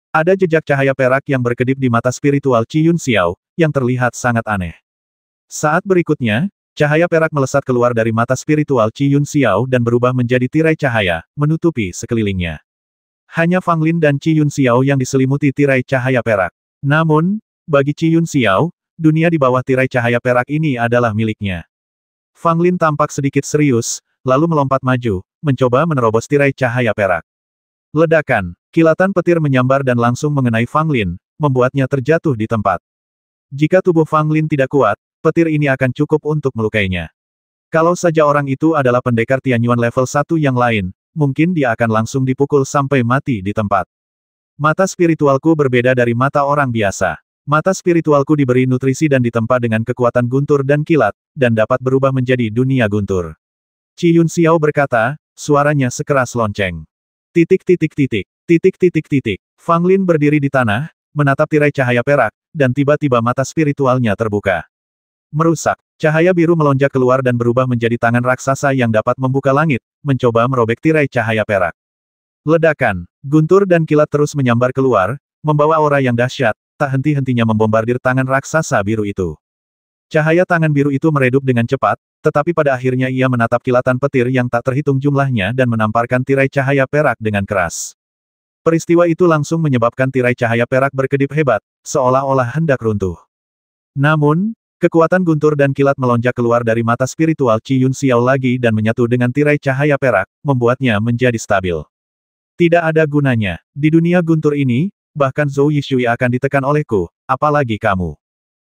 Ada jejak cahaya perak yang berkedip di mata spiritual Qi Yunxiao, yang terlihat sangat aneh. Saat berikutnya, cahaya perak melesat keluar dari mata spiritual Qi Yunxiao dan berubah menjadi tirai cahaya, menutupi sekelilingnya. Hanya Fang Lin dan Qi Yunxiao yang diselimuti tirai cahaya perak. Namun, bagi Qi Yunxiao, dunia di bawah tirai cahaya perak ini adalah miliknya. Fang Lin tampak sedikit serius, lalu melompat maju, mencoba menerobos tirai cahaya perak. Ledakan, kilatan petir menyambar dan langsung mengenai Fang Lin, membuatnya terjatuh di tempat. Jika tubuh Fang Lin tidak kuat, petir ini akan cukup untuk melukainya. Kalau saja orang itu adalah pendekar Tianyuan level 1 yang lain, mungkin dia akan langsung dipukul sampai mati di tempat. Mata spiritualku berbeda dari mata orang biasa. Mata spiritualku diberi nutrisi dan ditempa dengan kekuatan guntur dan kilat, dan dapat berubah menjadi dunia guntur. Qi Yunxiao berkata, suaranya sekeras lonceng. Titik titik titik, titik titik titik. Fang Lin berdiri di tanah, menatap tirai cahaya perak, dan tiba-tiba mata spiritualnya terbuka. Merusak, cahaya biru melonjak keluar dan berubah menjadi tangan raksasa yang dapat membuka langit, mencoba merobek tirai cahaya perak. Ledakan, guntur dan kilat terus menyambar keluar, membawa aura yang dahsyat, tak henti-hentinya membombardir tangan raksasa biru itu. Cahaya tangan biru itu meredup dengan cepat, tetapi pada akhirnya ia menatap kilatan petir yang tak terhitung jumlahnya dan menamparkan tirai cahaya perak dengan keras. Peristiwa itu langsung menyebabkan tirai cahaya perak berkedip hebat, seolah-olah hendak runtuh. Namun, kekuatan guntur dan kilat melonjak keluar dari mata spiritual Qi Yunxiao lagi dan menyatu dengan tirai cahaya perak, membuatnya menjadi stabil. Tidak ada gunanya. Di dunia guntur ini, bahkan Zhou Yishui akan ditekan olehku, apalagi kamu.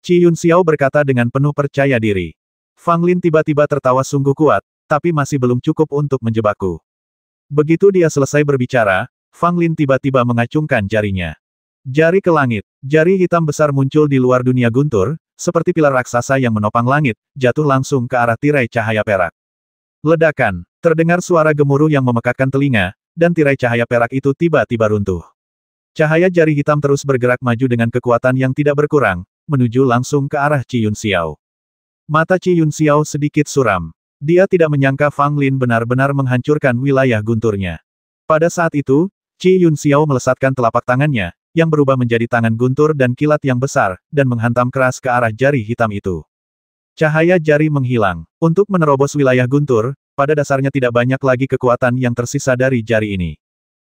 Qi Yunxiao berkata dengan penuh percaya diri. Fang Lin tiba-tiba tertawa sungguh kuat, tapi masih belum cukup untuk menjebakku. Begitu dia selesai berbicara, Fang Lin tiba-tiba mengacungkan jarinya. Jari ke langit, jari hitam besar muncul di luar dunia guntur, seperti pilar raksasa yang menopang langit, jatuh langsung ke arah tirai cahaya perak. Ledakan, terdengar suara gemuruh yang memekakkan telinga, dan tirai cahaya perak itu tiba-tiba runtuh. Cahaya jari hitam terus bergerak maju dengan kekuatan yang tidak berkurang, menuju langsung ke arah Qi Yunxiao. Mata Qi Yunxiao sedikit suram. Dia tidak menyangka Fang Lin benar-benar menghancurkan wilayah gunturnya. Pada saat itu, Qi Yunxiao melesatkan telapak tangannya, yang berubah menjadi tangan guntur dan kilat yang besar, dan menghantam keras ke arah jari hitam itu. Cahaya jari menghilang. Untuk menerobos wilayah guntur, pada dasarnya tidak banyak lagi kekuatan yang tersisa dari jari ini.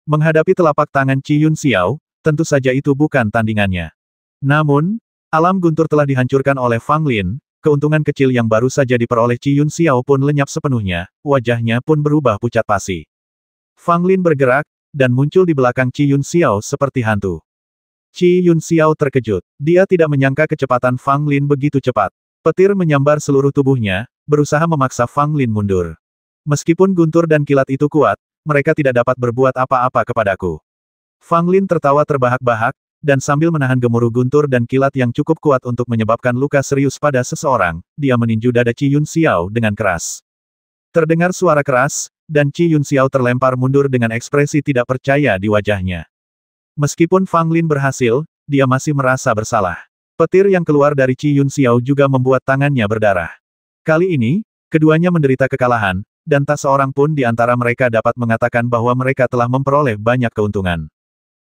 Menghadapi telapak tangan Qi Yunxiao, tentu saja itu bukan tandingannya. Namun, alam guntur telah dihancurkan oleh Fang Lin, keuntungan kecil yang baru saja diperoleh Qi Yunxiao pun lenyap sepenuhnya, wajahnya pun berubah pucat pasi. Fang Lin bergerak, dan muncul di belakang Qi Yunxiao seperti hantu. Qi Yunxiao terkejut. Dia tidak menyangka kecepatan Fang Lin begitu cepat. Petir menyambar seluruh tubuhnya, berusaha memaksa Fang Lin mundur. Meskipun guntur dan kilat itu kuat, mereka tidak dapat berbuat apa-apa kepadaku. Fang Lin tertawa terbahak-bahak, dan sambil menahan gemuruh guntur dan kilat yang cukup kuat untuk menyebabkan luka serius pada seseorang, dia meninju dada Qi Yunxiao dengan keras. Terdengar suara keras, dan Qi Yunxiao terlempar mundur dengan ekspresi tidak percaya di wajahnya. Meskipun Fang Lin berhasil, dia masih merasa bersalah. Petir yang keluar dari Qi Yunxiao juga membuat tangannya berdarah. Kali ini, keduanya menderita kekalahan, dan tak seorang pun di antara mereka dapat mengatakan bahwa mereka telah memperoleh banyak keuntungan.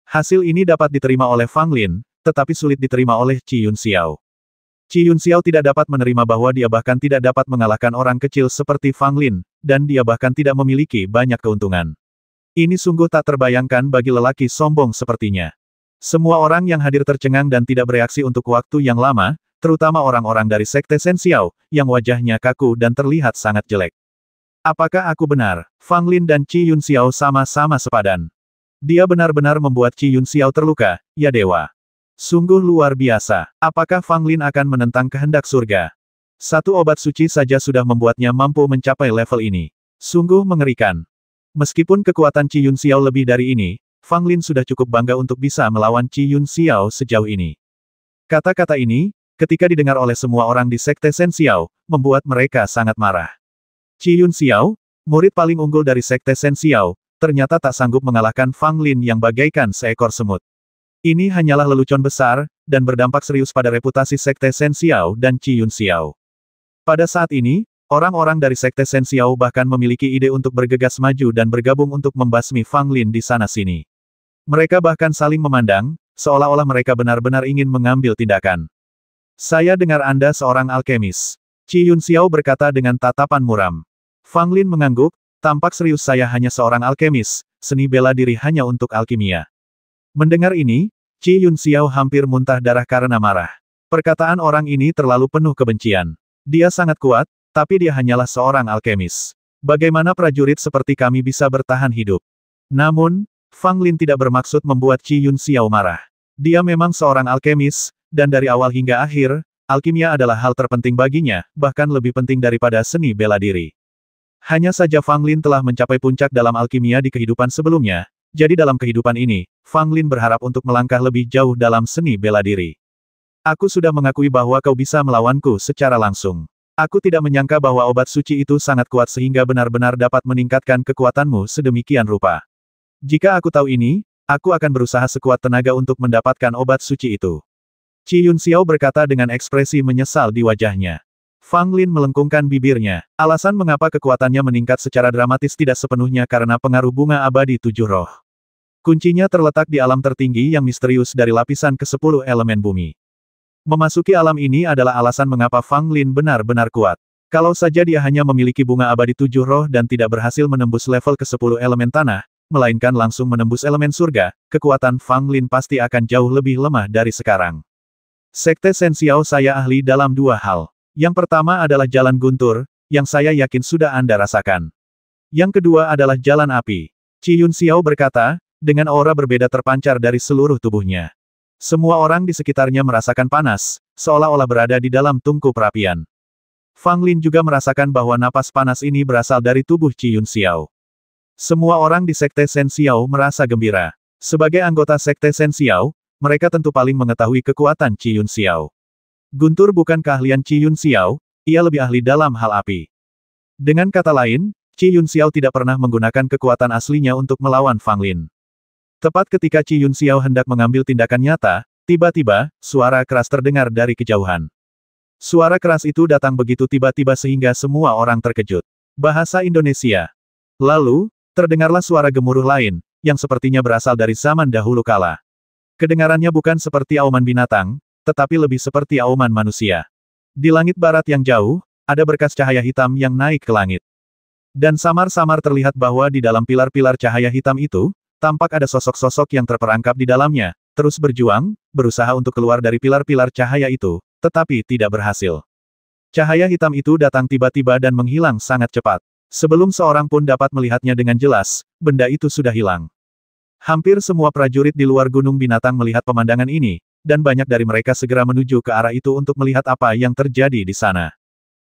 Hasil ini dapat diterima oleh Fang Lin, tetapi sulit diterima oleh Qi Yunxiao. Qi Yunxiao tidak dapat menerima bahwa dia bahkan tidak dapat mengalahkan orang kecil seperti Fang Lin, dan dia bahkan tidak memiliki banyak keuntungan. Ini sungguh tak terbayangkan bagi lelaki sombong sepertinya. Semua orang yang hadir tercengang dan tidak bereaksi untuk waktu yang lama, terutama orang-orang dari Sekte Shen Xiao, yang wajahnya kaku dan terlihat sangat jelek. Apakah aku benar? Fang Lin dan Qi Yunxiao sama-sama sepadan. Dia benar-benar membuat Qi Yunxiao terluka, ya dewa. Sungguh luar biasa. Apakah Fang Lin akan menentang kehendak surga? Satu obat suci saja sudah membuatnya mampu mencapai level ini. Sungguh mengerikan. Meskipun kekuatan Qi Yunxiao lebih dari ini, Fang Lin sudah cukup bangga untuk bisa melawan Qi Yunxiao sejauh ini. Kata-kata ini, ketika didengar oleh semua orang di Sekte Shen Xiao, membuat mereka sangat marah. Qi Yunxiao, murid paling unggul dari Sekte Shen Xiao, ternyata tak sanggup mengalahkan Fang Lin yang bagaikan seekor semut. Ini hanyalah lelucon besar, dan berdampak serius pada reputasi Sekte Shen Xiao dan Qi Yunxiao. Pada saat ini, orang-orang dari Sekte Shen Xiao bahkan memiliki ide untuk bergegas maju dan bergabung untuk membasmi Fang Lin di sana-sini. Mereka bahkan saling memandang, seolah-olah mereka benar-benar ingin mengambil tindakan. Saya dengar Anda seorang alkemis. Qi Yunxiao berkata dengan tatapan muram. Fang Lin mengangguk, tampak serius. Saya hanya seorang alkemis, seni bela diri hanya untuk alkimia. Mendengar ini, Qi Yunxiao hampir muntah darah karena marah. Perkataan orang ini terlalu penuh kebencian. Dia sangat kuat, tapi dia hanyalah seorang alkemis. Bagaimana prajurit seperti kami bisa bertahan hidup? Namun, Fang Lin tidak bermaksud membuat Qi Yunxiao marah. Dia memang seorang alkemis, dan dari awal hingga akhir, alkimia adalah hal terpenting baginya, bahkan lebih penting daripada seni bela diri. Hanya saja Fang Lin telah mencapai puncak dalam alkimia di kehidupan sebelumnya, jadi dalam kehidupan ini, Fang Lin berharap untuk melangkah lebih jauh dalam seni bela diri. Aku sudah mengakui bahwa kau bisa melawanku secara langsung. Aku tidak menyangka bahwa obat suci itu sangat kuat sehingga benar-benar dapat meningkatkan kekuatanmu sedemikian rupa. Jika aku tahu ini, aku akan berusaha sekuat tenaga untuk mendapatkan obat suci itu. Qi Yunxiao berkata dengan ekspresi menyesal di wajahnya. Fang Lin melengkungkan bibirnya. Alasan mengapa kekuatannya meningkat secara dramatis tidak sepenuhnya karena pengaruh bunga abadi 7 roh. Kuncinya terletak di alam tertinggi yang misterius dari lapisan ke-10 elemen bumi. Memasuki alam ini adalah alasan mengapa Fang Lin benar-benar kuat. Kalau saja dia hanya memiliki bunga abadi 7 roh dan tidak berhasil menembus level ke-10 elemen tanah, melainkan langsung menembus elemen surga, kekuatan Fang Lin pasti akan jauh lebih lemah dari sekarang. Sekte Senxiao saya ahli dalam 2 hal. Yang pertama adalah jalan guntur, yang saya yakin sudah Anda rasakan. Yang kedua adalah jalan api. Qi Yunxiao berkata, dengan aura berbeda terpancar dari seluruh tubuhnya. Semua orang di sekitarnya merasakan panas, seolah-olah berada di dalam tungku perapian. Fang Lin juga merasakan bahwa napas panas ini berasal dari tubuh Qi Yunxiao. Semua orang di Sekte Senxiao merasa gembira. Sebagai anggota Sekte Senxiao, mereka tentu paling mengetahui kekuatan Qi Yunxiao. Guntur bukan keahlian Qi Yunxiao, ia lebih ahli dalam hal api. Dengan kata lain, Qi Yunxiao tidak pernah menggunakan kekuatan aslinya untuk melawan Fang Lin. Tepat ketika Qi Yunxiao hendak mengambil tindakan nyata, tiba-tiba, suara keras terdengar dari kejauhan. Suara keras itu datang begitu tiba-tiba sehingga semua orang terkejut. Bahasa Indonesia. Lalu, terdengarlah suara gemuruh lain, yang sepertinya berasal dari zaman dahulu kala. Kedengarannya bukan seperti auman binatang, tetapi lebih seperti auman manusia. Di langit barat yang jauh, ada berkas cahaya hitam yang naik ke langit. Dan samar-samar terlihat bahwa di dalam pilar-pilar cahaya hitam itu, tampak ada sosok-sosok yang terperangkap di dalamnya, terus berjuang, berusaha untuk keluar dari pilar-pilar cahaya itu, tetapi tidak berhasil. Cahaya hitam itu datang tiba-tiba dan menghilang sangat cepat. Sebelum seorang pun dapat melihatnya dengan jelas, benda itu sudah hilang. Hampir semua prajurit di luar gunung binatang melihat pemandangan ini, dan banyak dari mereka segera menuju ke arah itu untuk melihat apa yang terjadi di sana.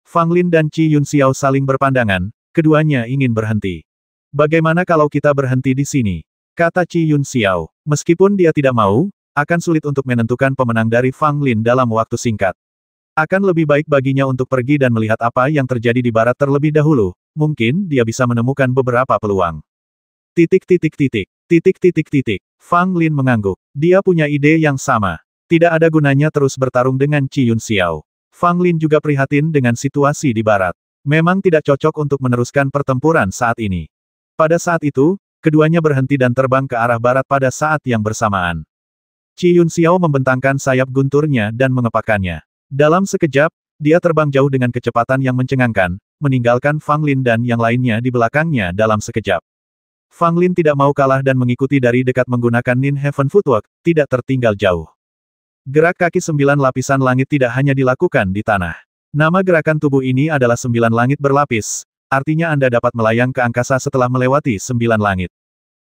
Fang Lin dan Qi Yunxiao saling berpandangan, keduanya ingin berhenti. Bagaimana kalau kita berhenti di sini? Kata Qi Yunxiao. Meskipun dia tidak mau, akan sulit untuk menentukan pemenang dari Fang Lin dalam waktu singkat. Akan lebih baik baginya untuk pergi dan melihat apa yang terjadi di barat terlebih dahulu, mungkin dia bisa menemukan beberapa peluang. Fang Lin mengangguk. Dia punya ide yang sama. Tidak ada gunanya terus bertarung dengan Qi Yunxiao. Fang Lin juga prihatin dengan situasi di barat. Memang tidak cocok untuk meneruskan pertempuran saat ini. Pada saat itu, keduanya berhenti dan terbang ke arah barat pada saat yang bersamaan. Qi Yunxiao membentangkan sayap gunturnya dan mengepakkannya. Dalam sekejap, dia terbang jauh dengan kecepatan yang mencengangkan, meninggalkan Fang Lin dan yang lainnya di belakangnya dalam sekejap. Fang Lin tidak mau kalah dan mengikuti dari dekat menggunakan Nin Heaven Footwork, tidak tertinggal jauh. Gerak kaki 9 lapisan langit tidak hanya dilakukan di tanah. Nama gerakan tubuh ini adalah 9 langit berlapis, artinya Anda dapat melayang ke angkasa setelah melewati 9 langit.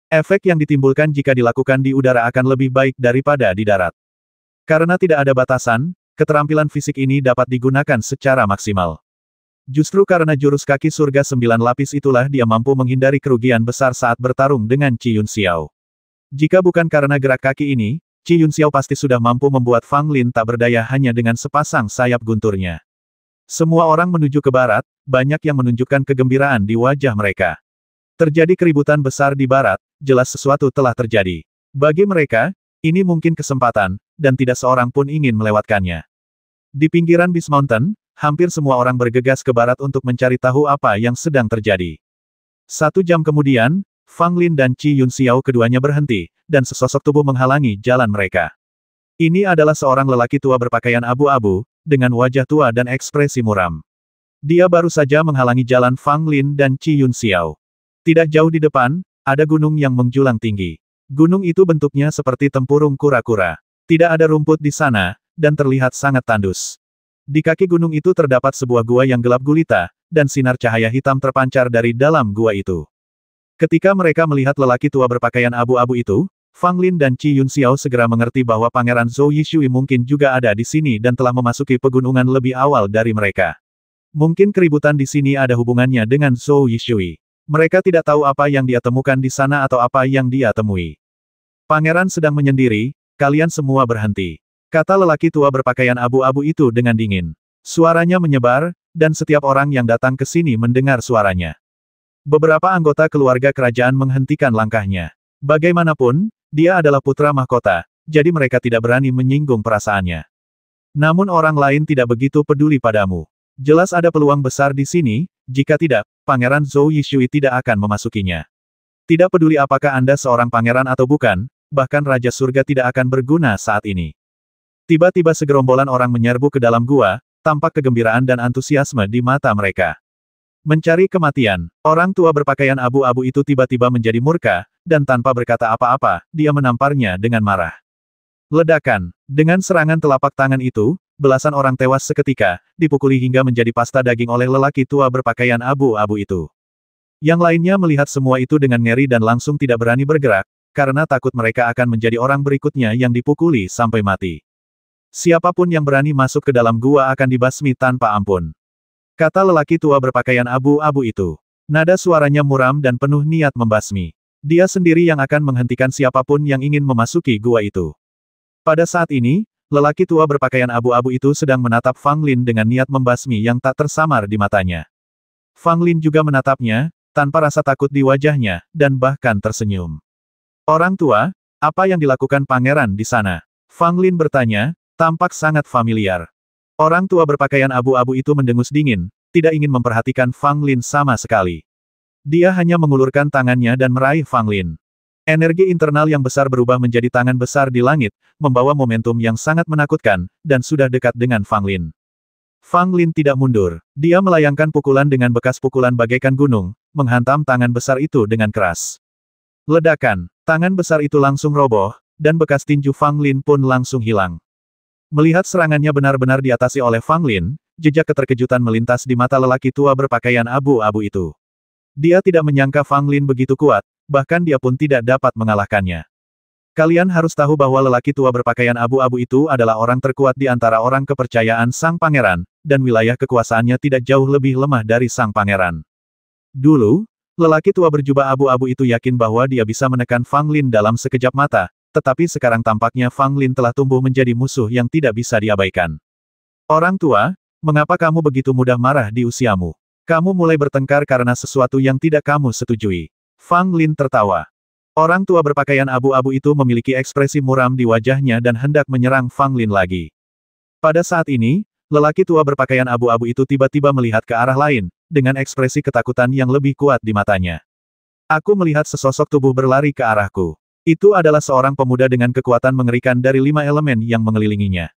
Efek yang ditimbulkan jika dilakukan di udara akan lebih baik daripada di darat. Karena tidak ada batasan, keterampilan fisik ini dapat digunakan secara maksimal. Justru karena jurus kaki surga 9 lapis itulah dia mampu menghindari kerugian besar saat bertarung dengan Qi Yunxiao. Jika bukan karena gerak kaki ini, Qi Yunxiao pasti sudah mampu membuat Fang Lin tak berdaya hanya dengan sepasang sayap gunturnya. Semua orang menuju ke barat, banyak yang menunjukkan kegembiraan di wajah mereka. Terjadi keributan besar di barat, jelas sesuatu telah terjadi. Bagi mereka, ini mungkin kesempatan, dan tidak seorang pun ingin melewatkannya. Di pinggiran Beast Mountain, hampir semua orang bergegas ke barat untuk mencari tahu apa yang sedang terjadi. 1 jam kemudian, Fang Lin dan Qi Yunxiao keduanya berhenti, dan sesosok tubuh menghalangi jalan mereka. Ini adalah seorang lelaki tua berpakaian abu-abu, dengan wajah tua dan ekspresi muram. Dia baru saja menghalangi jalan Fang Lin dan Qi Yunxiao. Tidak jauh di depan, ada gunung yang menjulang tinggi. Gunung itu bentuknya seperti tempurung kura-kura. Tidak ada rumput di sana, dan terlihat sangat tandus. Di kaki gunung itu terdapat sebuah gua yang gelap gulita, dan sinar cahaya hitam terpancar dari dalam gua itu. Ketika mereka melihat lelaki tua berpakaian abu-abu itu, Fang Lin dan Qi Yunxiao segera mengerti bahwa Pangeran Zhou Yishui mungkin juga ada di sini dan telah memasuki pegunungan lebih awal dari mereka. Mungkin keributan di sini ada hubungannya dengan Zhou Yishui. Mereka tidak tahu apa yang dia temukan di sana atau apa yang dia temui. Pangeran sedang menyendiri, kalian semua berhenti. Kata lelaki tua berpakaian abu-abu itu dengan dingin. Suaranya menyebar, dan setiap orang yang datang ke sini mendengar suaranya. Beberapa anggota keluarga kerajaan menghentikan langkahnya. Bagaimanapun, dia adalah putra mahkota, jadi mereka tidak berani menyinggung perasaannya. Namun orang lain tidak begitu peduli padamu. Jelas ada peluang besar di sini, jika tidak, Pangeran Zhou Yishui tidak akan memasukinya. Tidak peduli apakah Anda seorang pangeran atau bukan, bahkan Raja Surga tidak akan berguna saat ini. Tiba-tiba segerombolan orang menyerbu ke dalam gua, tampak kegembiraan dan antusiasme di mata mereka. Mencari kematian, orang tua berpakaian abu-abu itu tiba-tiba menjadi murka, dan tanpa berkata apa-apa, dia menamparnya dengan marah. Ledakan. Dengan serangan telapak tangan itu, belasan orang tewas seketika, dipukuli hingga menjadi pasta daging oleh lelaki tua berpakaian abu-abu itu. Yang lainnya melihat semua itu dengan ngeri dan langsung tidak berani bergerak, karena takut mereka akan menjadi orang berikutnya yang dipukuli sampai mati. Siapapun yang berani masuk ke dalam gua akan dibasmi tanpa ampun. Kata lelaki tua berpakaian abu-abu itu. Nada suaranya muram dan penuh niat membasmi. Dia sendiri yang akan menghentikan siapapun yang ingin memasuki gua itu. Pada saat ini, lelaki tua berpakaian abu-abu itu sedang menatap Fang Lin dengan niat membasmi yang tak tersamar di matanya. Fang Lin juga menatapnya, tanpa rasa takut di wajahnya, dan bahkan tersenyum. Orang tua, apa yang dilakukan pangeran di sana? Fang Lin bertanya, tampak sangat familiar. Orang tua berpakaian abu-abu itu mendengus dingin, tidak ingin memperhatikan Fang Lin sama sekali. Dia hanya mengulurkan tangannya dan meraih Fang Lin. Energi internal yang besar berubah menjadi tangan besar di langit, membawa momentum yang sangat menakutkan, dan sudah dekat dengan Fang Lin. Fang Lin tidak mundur. Dia melayangkan pukulan dengan bekas pukulan bagaikan gunung, menghantam tangan besar itu dengan keras. Ledakan. Tangan besar itu langsung roboh, dan bekas tinju Fang Lin pun langsung hilang. Melihat serangannya benar-benar diatasi oleh Fang Lin, jejak keterkejutan melintas di mata lelaki tua berpakaian abu-abu itu. Dia tidak menyangka Fang Lin begitu kuat, bahkan dia pun tidak dapat mengalahkannya. Kalian harus tahu bahwa lelaki tua berpakaian abu-abu itu adalah orang terkuat di antara orang kepercayaan sang pangeran, dan wilayah kekuasaannya tidak jauh lebih lemah dari sang pangeran. Dulu, lelaki tua berjubah abu-abu itu yakin bahwa dia bisa menekan Fang Lin dalam sekejap mata, tetapi sekarang tampaknya Fang Lin telah tumbuh menjadi musuh yang tidak bisa diabaikan. Orang tua, mengapa kamu begitu mudah marah di usiamu? Kamu mulai bertengkar karena sesuatu yang tidak kamu setujui. Fang Lin tertawa. Orang tua berpakaian abu-abu itu memiliki ekspresi muram di wajahnya dan hendak menyerang Fang Lin lagi. Pada saat ini, lelaki tua berpakaian abu-abu itu tiba-tiba melihat ke arah lain, dengan ekspresi ketakutan yang lebih kuat di matanya. Aku melihat sesosok tubuh berlari ke arahku. Itu adalah seorang pemuda dengan kekuatan mengerikan dari 5 elemen yang mengelilinginya.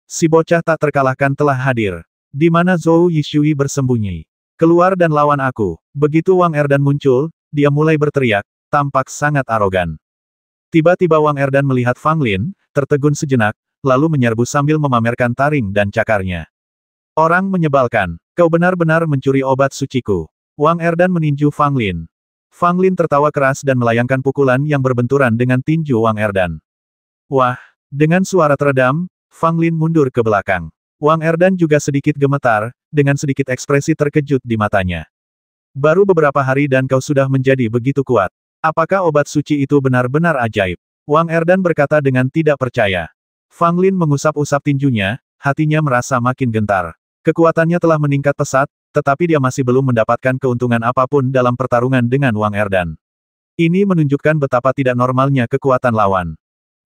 Si bocah tak terkalahkan telah hadir. Di mana Zhou Yishui bersembunyi? Keluar dan lawan aku. Begitu Wang Erdan muncul, dia mulai berteriak, tampak sangat arogan. Tiba-tiba Wang Erdan melihat Fang Lin, tertegun sejenak, lalu menyerbu sambil memamerkan taring dan cakarnya. Orang menyebalkan, kau benar-benar mencuri obat suciku. Wang Erdan meninju Fang Lin. Fang Lin tertawa keras dan melayangkan pukulan yang berbenturan dengan tinju Wang Erdan. Wah! Dengan suara teredam, Fang Lin mundur ke belakang. Wang Erdan juga sedikit gemetar, dengan sedikit ekspresi terkejut di matanya. Baru beberapa hari dan kau sudah menjadi begitu kuat. Apakah obat suci itu benar-benar ajaib? Wang Erdan berkata dengan tidak percaya. Fang Lin mengusap-usap tinjunya, hatinya merasa makin gentar. Kekuatannya telah meningkat pesat, tetapi dia masih belum mendapatkan keuntungan apapun dalam pertarungan dengan Wang Erdan. Ini menunjukkan betapa tidak normalnya kekuatan lawan.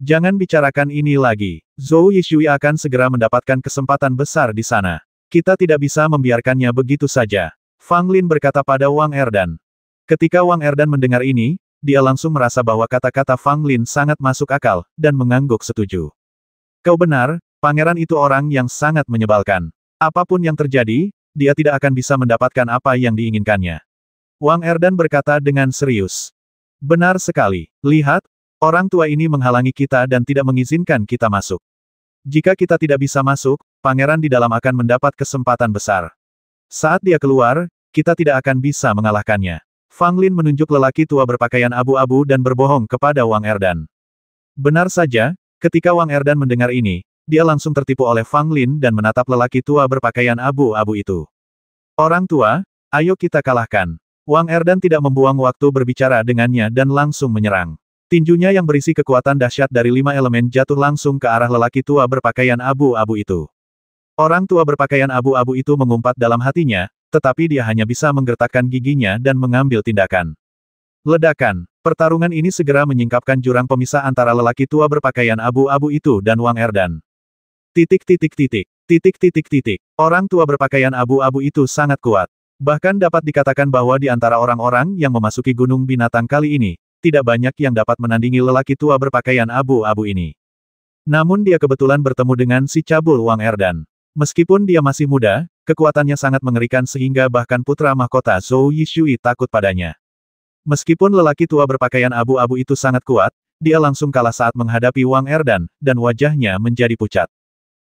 Jangan bicarakan ini lagi. Zhou Yishui akan segera mendapatkan kesempatan besar di sana. Kita tidak bisa membiarkannya begitu saja. Fang Lin berkata pada Wang Erdan. Ketika Wang Erdan mendengar ini, dia langsung merasa bahwa kata-kata Fang Lin sangat masuk akal, dan mengangguk setuju. Kau benar, pangeran itu orang yang sangat menyebalkan. Apapun yang terjadi, dia tidak akan bisa mendapatkan apa yang diinginkannya. Wang Erdan berkata dengan serius. Benar sekali. Lihat, orang tua ini menghalangi kita dan tidak mengizinkan kita masuk. Jika kita tidak bisa masuk, pangeran di dalam akan mendapat kesempatan besar. Saat dia keluar, kita tidak akan bisa mengalahkannya. Fang Lin menunjuk lelaki tua berpakaian abu-abu dan berbohong kepada Wang Erdan. Benar saja, ketika Wang Erdan mendengar ini, dia langsung tertipu oleh Fang Lin dan menatap lelaki tua berpakaian abu-abu itu. Orang tua, ayo kita kalahkan. Wang Erdan tidak membuang waktu berbicara dengannya dan langsung menyerang. Tinjunya yang berisi kekuatan dahsyat dari 5 elemen jatuh langsung ke arah lelaki tua berpakaian abu-abu itu. Orang tua berpakaian abu-abu itu mengumpat dalam hatinya, tetapi dia hanya bisa menggertakkan giginya dan mengambil tindakan. Ledakan. Pertarungan ini segera menyingkapkan jurang pemisah antara lelaki tua berpakaian abu-abu itu dan Wang Erdan. Orang tua berpakaian abu-abu itu sangat kuat. Bahkan dapat dikatakan bahwa di antara orang-orang yang memasuki Gunung Binatang kali ini, tidak banyak yang dapat menandingi lelaki tua berpakaian abu-abu ini. Namun dia kebetulan bertemu dengan si cabul Wang Erdan. Meskipun dia masih muda, kekuatannya sangat mengerikan sehingga bahkan putra mahkota Zhou Yishui takut padanya. Meskipun lelaki tua berpakaian abu-abu itu sangat kuat, dia langsung kalah saat menghadapi Wang Erdan, dan wajahnya menjadi pucat.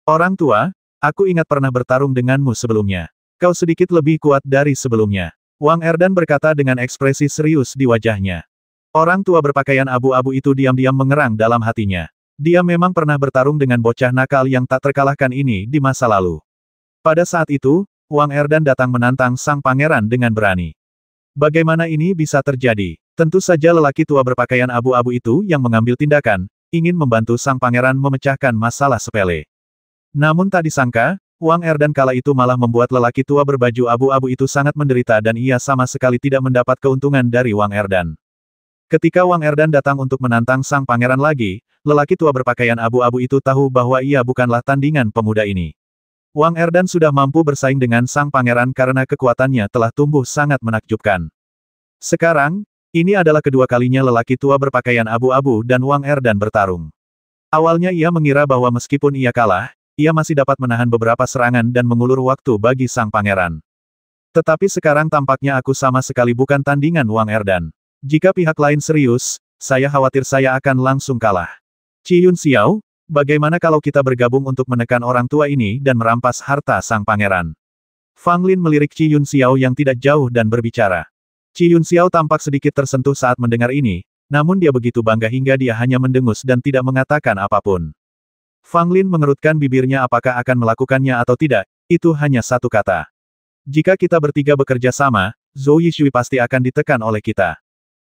Orang tua, aku ingat pernah bertarung denganmu sebelumnya. Kau sedikit lebih kuat dari sebelumnya. Wang Erdan berkata dengan ekspresi serius di wajahnya. Orang tua berpakaian abu-abu itu diam-diam mengerang dalam hatinya. Dia memang pernah bertarung dengan bocah nakal yang tak terkalahkan ini di masa lalu. Pada saat itu, Wang Erdan datang menantang sang pangeran dengan berani. Bagaimana ini bisa terjadi? Tentu saja lelaki tua berpakaian abu-abu itu yang mengambil tindakan, ingin membantu sang pangeran memecahkan masalah sepele. Namun tak disangka, Wang Erdan kala itu malah membuat lelaki tua berbaju abu-abu itu sangat menderita dan ia sama sekali tidak mendapat keuntungan dari Wang Erdan. Ketika Wang Erdan datang untuk menantang sang pangeran lagi, lelaki tua berpakaian abu-abu itu tahu bahwa ia bukanlah tandingan pemuda ini. Wang Erdan sudah mampu bersaing dengan sang pangeran karena kekuatannya telah tumbuh sangat menakjubkan. Sekarang, ini adalah kedua kalinya lelaki tua berpakaian abu-abu dan Wang Erdan bertarung. Awalnya ia mengira bahwa meskipun ia kalah, ia masih dapat menahan beberapa serangan dan mengulur waktu bagi sang pangeran. Tetapi sekarang tampaknya aku sama sekali bukan tandingan Wang Erdan. Jika pihak lain serius, saya khawatir saya akan langsung kalah. Qi Yun Xiao, bagaimana kalau kita bergabung untuk menekan orang tua ini dan merampas harta sang pangeran? Fang Lin melirik Qi Yun Xiao yang tidak jauh dan berbicara. Qi Yun Xiao tampak sedikit tersentuh saat mendengar ini, namun dia begitu bangga hingga dia hanya mendengus dan tidak mengatakan apapun. Fang Lin mengerutkan bibirnya apakah akan melakukannya atau tidak, itu hanya satu kata. Jika kita bertiga bekerja sama, Zhou Yishui pasti akan ditekan oleh kita.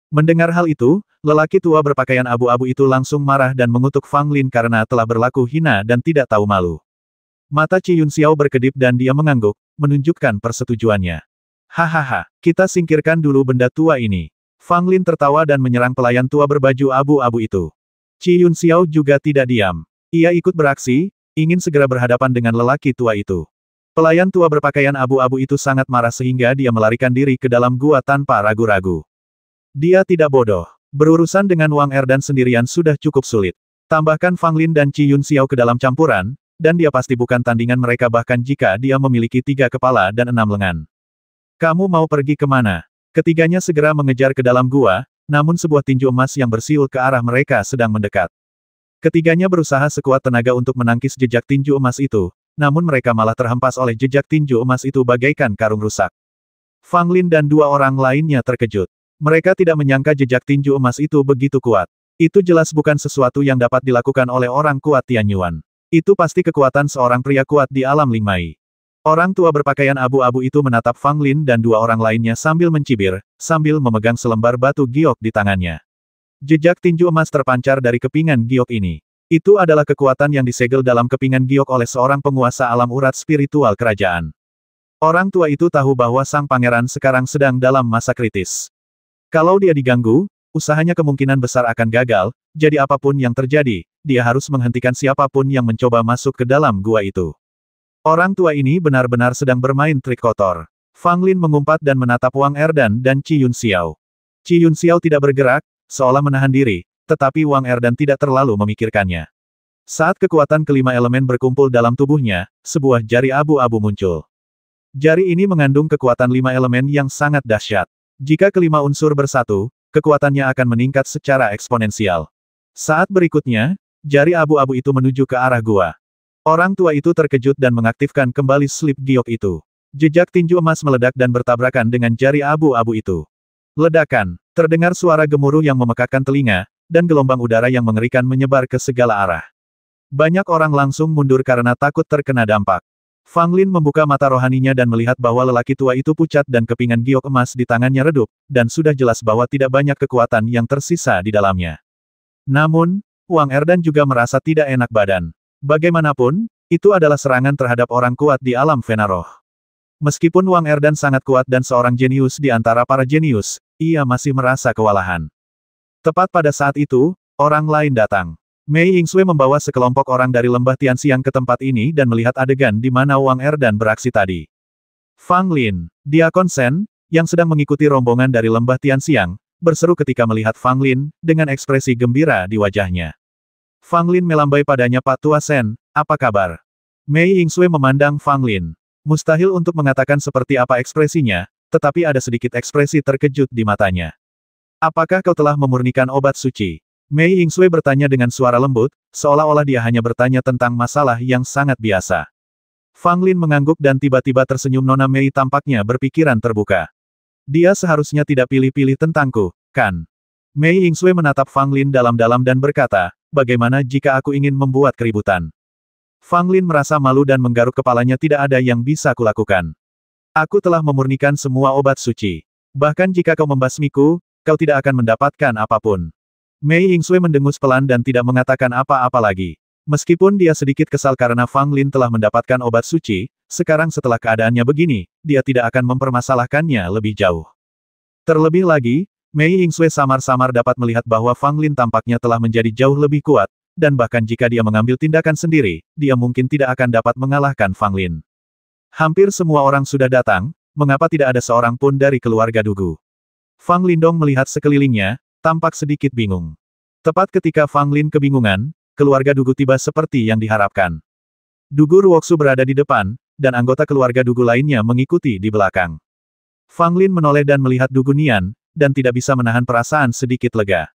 Mendengar hal itu, lelaki tua berpakaian abu-abu itu langsung marah dan mengutuk Fang Lin karena telah berlaku hina dan tidak tahu malu. Mata Qi Yun Xiao berkedip dan dia mengangguk, menunjukkan persetujuannya. Hahaha, kita singkirkan dulu benda tua ini. Fang Lin tertawa dan menyerang pelayan tua berbaju abu-abu itu. Qi Yun Xiao juga tidak diam. Ia ikut beraksi, ingin segera berhadapan dengan lelaki tua itu. Pelayan tua berpakaian abu-abu itu sangat marah sehingga dia melarikan diri ke dalam gua tanpa ragu-ragu. Dia tidak bodoh. Berurusan dengan Wang Erdan sendirian sudah cukup sulit. Tambahkan Fang Lin dan Qi Yun Xiao ke dalam campuran, dan dia pasti bukan tandingan mereka bahkan jika dia memiliki 3 kepala dan 6 lengan. Kamu mau pergi kemana? Ketiganya segera mengejar ke dalam gua, namun sebuah tinju emas yang bersiul ke arah mereka sedang mendekat. Ketiganya berusaha sekuat tenaga untuk menangkis jejak tinju emas itu, namun mereka malah terhempas oleh jejak tinju emas itu bagaikan karung rusak. Fang Lin dan 2 orang lainnya terkejut. Mereka tidak menyangka jejak tinju emas itu begitu kuat. Itu jelas bukan sesuatu yang dapat dilakukan oleh orang kuat Tianyuan. Itu pasti kekuatan seorang pria kuat di alam Lingmai. Orang tua berpakaian abu-abu itu menatap Fang Lin dan 2 orang lainnya sambil mencibir, sambil memegang selembar batu giok di tangannya. Jejak tinju emas terpancar dari kepingan giok ini. Itu adalah kekuatan yang disegel dalam kepingan giok oleh seorang penguasa alam urat spiritual kerajaan. Orang tua itu tahu bahwa sang pangeran sekarang sedang dalam masa kritis. Kalau dia diganggu, usahanya kemungkinan besar akan gagal, jadi apapun yang terjadi, dia harus menghentikan siapapun yang mencoba masuk ke dalam gua itu. Orang tua ini benar-benar sedang bermain trik kotor. Fang Lin mengumpat dan menatap Wang Erdan dan Qi Yun Xiao. Qi Yunxiao tidak bergerak, seolah menahan diri, tetapi Wang Erdan tidak terlalu memikirkannya. Saat kekuatan kelima elemen berkumpul dalam tubuhnya, sebuah jari abu-abu muncul. Jari ini mengandung kekuatan 5 elemen yang sangat dahsyat. Jika kelima unsur bersatu, kekuatannya akan meningkat secara eksponensial. Saat berikutnya, jari abu-abu itu menuju ke arah gua. Orang tua itu terkejut dan mengaktifkan kembali slip giok itu. Jejak tinju emas meledak dan bertabrakan dengan jari abu-abu itu. Ledakan, terdengar suara gemuruh yang memekakkan telinga, dan gelombang udara yang mengerikan menyebar ke segala arah. Banyak orang langsung mundur karena takut terkena dampak. Fang Lin membuka mata rohaninya dan melihat bahwa lelaki tua itu pucat dan kepingan giok emas di tangannya redup, dan sudah jelas bahwa tidak banyak kekuatan yang tersisa di dalamnya. Namun, Wang Erdan juga merasa tidak enak badan. Bagaimanapun, itu adalah serangan terhadap orang kuat di alam Venaroh. Meskipun Wang Erdan sangat kuat dan seorang jenius di antara para jenius, ia masih merasa kewalahan. Tepat pada saat itu, orang lain datang. Mei Yingsui membawa sekelompok orang dari lembah Tianxiang ke tempat ini dan melihat adegan di mana Wang Erdan beraksi tadi. Fang Lin, Diakon Shen, yang sedang mengikuti rombongan dari lembah Tianxiang, berseru ketika melihat Fang Lin, dengan ekspresi gembira di wajahnya. Fang Lin melambai padanya, "Pak Tua Shen, apa kabar?" Mei Yingsui memandang Fang Lin. Mustahil untuk mengatakan seperti apa ekspresinya, tetapi ada sedikit ekspresi terkejut di matanya. "Apakah kau telah memurnikan obat suci?" Mei Yingsui bertanya dengan suara lembut, seolah-olah dia hanya bertanya tentang masalah yang sangat biasa. Fang Lin mengangguk dan tiba-tiba tersenyum. Nona Mei tampaknya berpikiran terbuka. Dia seharusnya tidak pilih-pilih tentangku, kan? Mei Yingsui menatap Fang Lin dalam-dalam dan berkata, "Bagaimana jika aku ingin membuat keributan?" Fang Lin merasa malu dan menggaruk kepalanya. "Tidak ada yang bisa kulakukan. Aku telah memurnikan semua obat suci. Bahkan jika kau membasmiku, kau tidak akan mendapatkan apapun." Mei Yingsui mendengus pelan dan tidak mengatakan apa-apa lagi. Meskipun dia sedikit kesal karena Fang Lin telah mendapatkan obat suci, sekarang setelah keadaannya begini, dia tidak akan mempermasalahkannya lebih jauh. Terlebih lagi, Mei Yingsui samar-samar dapat melihat bahwa Fang Lin tampaknya telah menjadi jauh lebih kuat, dan bahkan jika dia mengambil tindakan sendiri, dia mungkin tidak akan dapat mengalahkan Fang Lin. Hampir semua orang sudah datang, mengapa tidak ada seorang pun dari keluarga Dugu? Fang Lindong melihat sekelilingnya, tampak sedikit bingung. Tepat ketika Fang Lin kebingungan, keluarga Dugu tiba seperti yang diharapkan. Dugu Ruoksu berada di depan, dan anggota keluarga Dugu lainnya mengikuti di belakang. Fang Lin menoleh dan melihat Dugu Nian, dan tidak bisa menahan perasaan sedikit lega.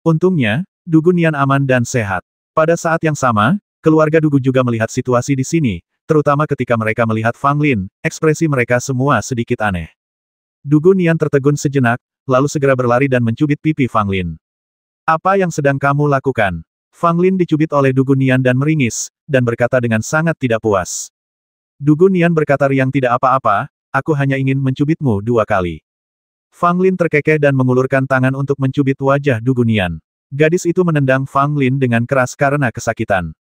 Untungnya, Dugu Nian aman dan sehat. Pada saat yang sama, keluarga Dugu juga melihat situasi di sini, terutama ketika mereka melihat Fang Lin, ekspresi mereka semua sedikit aneh. Dugu Nian tertegun sejenak, lalu segera berlari dan mencubit pipi Fang Lin. "Apa yang sedang kamu lakukan?" Fang Lin dicubit oleh Dugu Nian dan meringis, dan berkata dengan sangat tidak puas. Dugu Nian berkata riang, "Tidak apa-apa, aku hanya ingin mencubitmu 2 kali." Fang Lin terkekeh dan mengulurkan tangan untuk mencubit wajah Dugu Nian. Gadis itu menendang Fang Lin dengan keras karena kesakitan.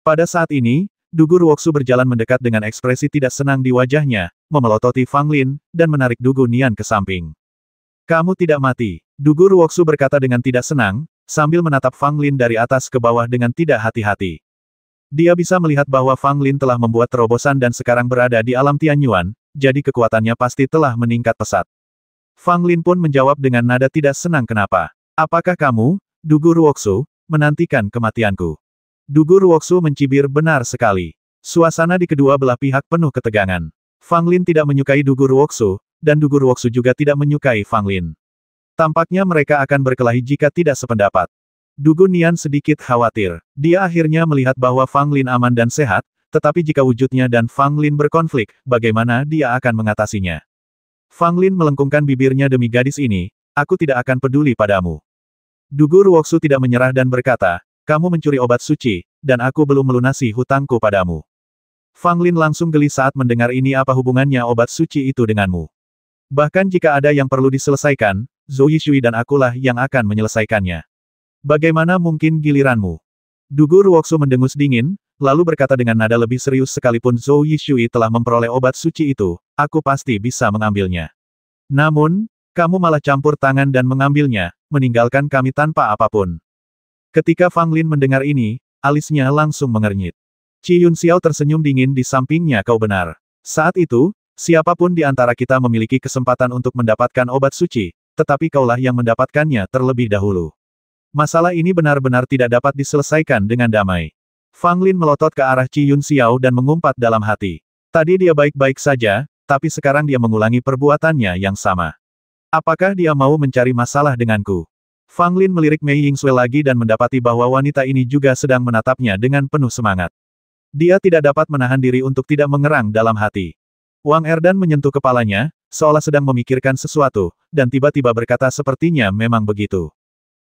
Pada saat ini, Dugu Ruoksu berjalan mendekat dengan ekspresi tidak senang di wajahnya, memelototi Fang Lin, dan menarik Dugu Nian ke samping. "Kamu tidak mati," Dugu Ruoksu berkata dengan tidak senang, sambil menatap Fang Lin dari atas ke bawah dengan tidak hati-hati. Dia bisa melihat bahwa Fang Lin telah membuat terobosan dan sekarang berada di alam Tianyuan, jadi kekuatannya pasti telah meningkat pesat. Fang Lin pun menjawab dengan nada tidak senang, "Kenapa? Apakah kamu, Dugu Ruoksu, menantikan kematianku?" Dugu Ruoksu mencibir, "Benar sekali." Suasana di kedua belah pihak penuh ketegangan. Fang Lin tidak menyukai Dugu Ruoksu, dan Dugu Ruoksu juga tidak menyukai Fang Lin. Tampaknya mereka akan berkelahi jika tidak sependapat. Dugu Nian sedikit khawatir. Dia akhirnya melihat bahwa Fang Lin aman dan sehat, tetapi jika wujudnya dan Fang Lin berkonflik, bagaimana dia akan mengatasinya? Fang Lin melengkungkan bibirnya, "Demi gadis ini, aku tidak akan peduli padamu." Dugu Ruoksu tidak menyerah dan berkata, "Kamu mencuri obat suci, dan aku belum melunasi hutangku padamu." Fang Lin langsung geli saat mendengar ini. "Apa hubungannya obat suci itu denganmu? Bahkan jika ada yang perlu diselesaikan, Zhou Yishui dan akulah yang akan menyelesaikannya. Bagaimana mungkin giliranmu?" Dugu Ruoksu mendengus dingin, lalu berkata dengan nada lebih serius, "Sekalipun Zhou Yishui telah memperoleh obat suci itu, aku pasti bisa mengambilnya. Namun, kamu malah campur tangan dan mengambilnya, meninggalkan kami tanpa apapun." Ketika Fang Lin mendengar ini, alisnya langsung mengernyit. Qi Yunxiao tersenyum dingin di sampingnya. "Kau benar." Saat itu, Siapapun di antara kita memiliki kesempatan untuk mendapatkan obat suci, tetapi kaulah yang mendapatkannya terlebih dahulu. Masalah ini benar-benar tidak dapat diselesaikan dengan damai. Fang Lin melotot ke arah Qi Yun Xiao dan mengumpat dalam hati. Tadi dia baik-baik saja, tapi sekarang dia mengulangi perbuatannya yang sama. Apakah dia mau mencari masalah denganku? Fang Lin melirik Mei Yingsui lagi dan mendapati bahwa wanita ini juga sedang menatapnya dengan penuh semangat. Dia tidak dapat menahan diri untuk tidak mengerang dalam hati. Wang Erdan menyentuh kepalanya, seolah sedang memikirkan sesuatu, dan tiba-tiba berkata sepertinya memang begitu.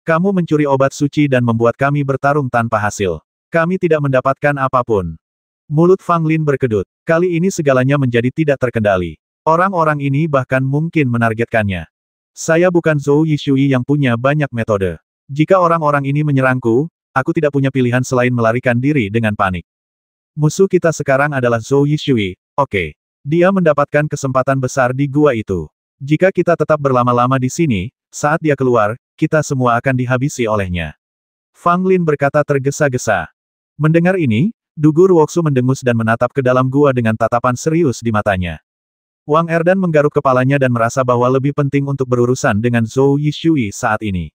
Kamu mencuri obat suci dan membuat kami bertarung tanpa hasil. Kami tidak mendapatkan apapun. Mulut Fang Lin berkedut. Kali ini segalanya menjadi tidak terkendali. Orang-orang ini bahkan mungkin menargetkannya. Saya bukan Zhou Yishui yang punya banyak metode. Jika orang-orang ini menyerangku, aku tidak punya pilihan selain melarikan diri dengan panik. Musuh kita sekarang adalah Zhou Yishui, oke. Dia mendapatkan kesempatan besar di gua itu. Jika kita tetap berlama-lama di sini, saat dia keluar, kita semua akan dihabisi olehnya. Fang Lin berkata tergesa-gesa. Mendengar ini, Dugu Ruoksu mendengus dan menatap ke dalam gua dengan tatapan serius di matanya. Wang Erdan menggaruk kepalanya dan merasa bahwa lebih penting untuk berurusan dengan Zhou Yishui saat ini.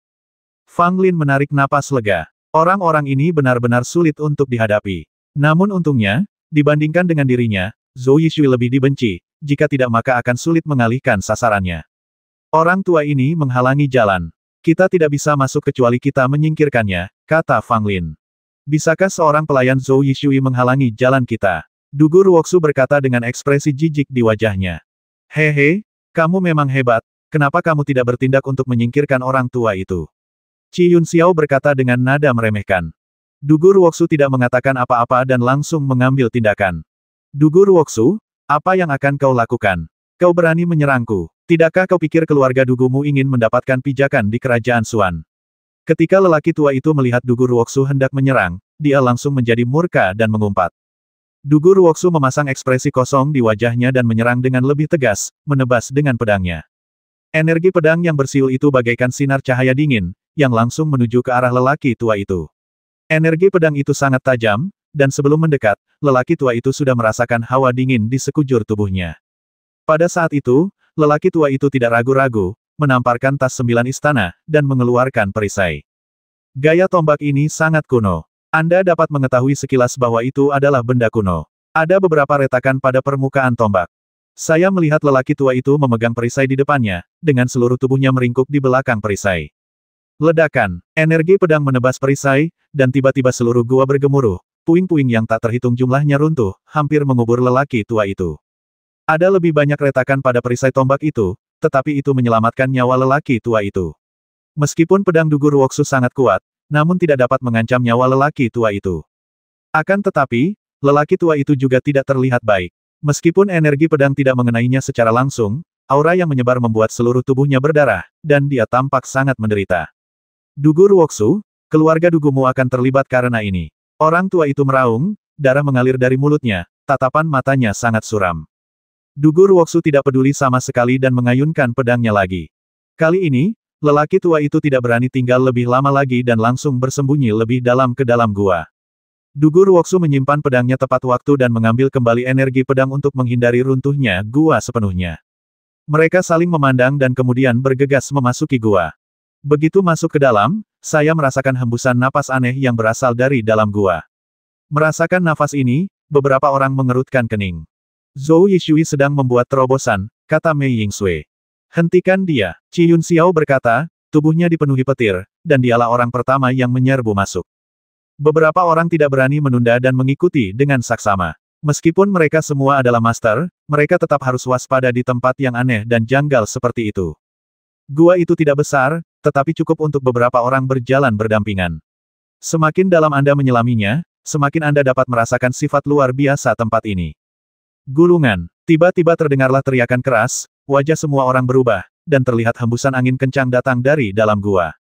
Fang Lin menarik napas lega. Orang-orang ini benar-benar sulit untuk dihadapi. Namun untungnya, dibandingkan dengan dirinya, Zhou Yishui lebih dibenci, jika tidak maka akan sulit mengalihkan sasarannya. Orang tua ini menghalangi jalan. Kita tidak bisa masuk kecuali kita menyingkirkannya, kata Fang Lin. Bisakah seorang pelayan Zhou Yishui menghalangi jalan kita? Dugu Ruoksu berkata dengan ekspresi jijik di wajahnya. Hehe, kamu memang hebat, kenapa kamu tidak bertindak untuk menyingkirkan orang tua itu? Qi Yun Xiao berkata dengan nada meremehkan. Dugu Ruoksu tidak mengatakan apa-apa dan langsung mengambil tindakan. Dugu Ruoksu, apa yang akan kau lakukan? Kau berani menyerangku. Tidakkah kau pikir keluarga Dugumu ingin mendapatkan pijakan di kerajaan Xuan? Ketika lelaki tua itu melihat Dugu Ruoksu hendak menyerang, dia langsung menjadi murka dan mengumpat. Dugu Ruoksu memasang ekspresi kosong di wajahnya dan menyerang dengan lebih tegas, menebas dengan pedangnya. Energi pedang yang bersiul itu bagaikan sinar cahaya dingin, yang langsung menuju ke arah lelaki tua itu. Energi pedang itu sangat tajam, dan sebelum mendekat, lelaki tua itu sudah merasakan hawa dingin di sekujur tubuhnya. Pada saat itu, lelaki tua itu tidak ragu-ragu, menamparkan tas 9 istana, dan mengeluarkan perisai. Gaya tombak ini sangat kuno. Anda dapat mengetahui sekilas bahwa itu adalah benda kuno. Ada beberapa retakan pada permukaan tombak. Saya melihat lelaki tua itu memegang perisai di depannya, dengan seluruh tubuhnya meringkuk di belakang perisai. Ledakan, energi pedang menebas perisai, dan tiba-tiba seluruh gua bergemuruh. Puing-puing yang tak terhitung jumlahnya runtuh, hampir mengubur lelaki tua itu. Ada lebih banyak retakan pada perisai tombak itu, tetapi itu menyelamatkan nyawa lelaki tua itu. Meskipun pedang Dugu Ruoksu sangat kuat, namun tidak dapat mengancam nyawa lelaki tua itu. Akan tetapi, lelaki tua itu juga tidak terlihat baik. Meskipun energi pedang tidak mengenainya secara langsung, aura yang menyebar membuat seluruh tubuhnya berdarah, dan dia tampak sangat menderita. Dugu Ruoksu, keluarga Dugumu akan terlibat karena ini. Orang tua itu meraung, darah mengalir dari mulutnya, tatapan matanya sangat suram. Dugu Ruoksu tidak peduli sama sekali dan mengayunkan pedangnya lagi. Kali ini, lelaki tua itu tidak berani tinggal lebih lama lagi dan langsung bersembunyi lebih dalam ke dalam gua. Dugu Ruoksu menyimpan pedangnya tepat waktu dan mengambil kembali energi pedang untuk menghindari runtuhnya gua sepenuhnya. Mereka saling memandang dan kemudian bergegas memasuki gua. Begitu masuk ke dalam, saya merasakan hembusan napas aneh yang berasal dari dalam gua. Merasakan nafas ini, beberapa orang mengerutkan kening. Zhou Yishui sedang membuat terobosan, kata Mei Yingsui. Hentikan dia, Qi Yun Xiao berkata, tubuhnya dipenuhi petir, dan dialah orang pertama yang menyerbu masuk. Beberapa orang tidak berani menunda dan mengikuti dengan saksama. Meskipun mereka semua adalah master, mereka tetap harus waspada di tempat yang aneh dan janggal seperti itu. Gua itu tidak besar, tetapi cukup untuk beberapa orang berjalan berdampingan. Semakin dalam Anda menyelaminya, semakin Anda dapat merasakan sifat luar biasa tempat ini. Gulungan. Tiba-tiba terdengarlah teriakan keras, wajah semua orang berubah, dan terlihat hembusan angin kencang datang dari dalam gua.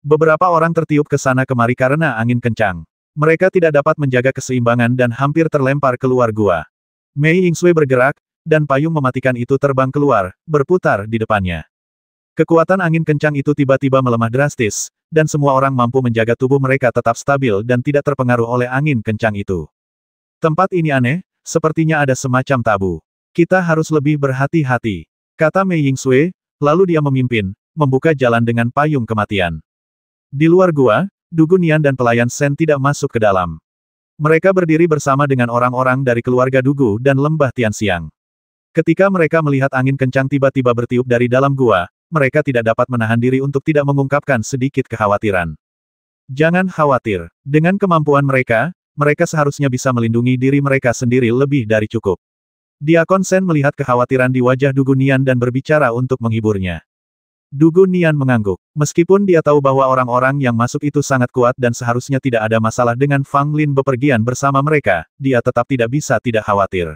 Beberapa orang tertiup ke sana kemari karena angin kencang. Mereka tidak dapat menjaga keseimbangan dan hampir terlempar keluar gua. Mei Yingsui bergerak, dan payung mematikan itu terbang keluar, berputar di depannya. Kekuatan angin kencang itu tiba-tiba melemah drastis, dan semua orang mampu menjaga tubuh mereka tetap stabil dan tidak terpengaruh oleh angin kencang itu. Tempat ini aneh, sepertinya ada semacam tabu. Kita harus lebih berhati-hati, kata Mei Yingsui, lalu dia memimpin, membuka jalan dengan payung kematian. Di luar gua, Du Guonian dan pelayan Shen tidak masuk ke dalam. Mereka berdiri bersama dengan orang-orang dari keluarga Dugu dan lembah Tianxiang. Ketika mereka melihat angin kencang tiba-tiba bertiup dari dalam gua, mereka tidak dapat menahan diri untuk tidak mengungkapkan sedikit kekhawatiran. Jangan khawatir, dengan kemampuan mereka, mereka seharusnya bisa melindungi diri mereka sendiri lebih dari cukup. Diakon Shen melihat kekhawatiran di wajah Du Guonian dan berbicara untuk menghiburnya. Du Guonian mengangguk. Meskipun dia tahu bahwa orang-orang yang masuk itu sangat kuat dan seharusnya tidak ada masalah dengan Fang Lin bepergian bersama mereka, dia tetap tidak bisa tidak khawatir.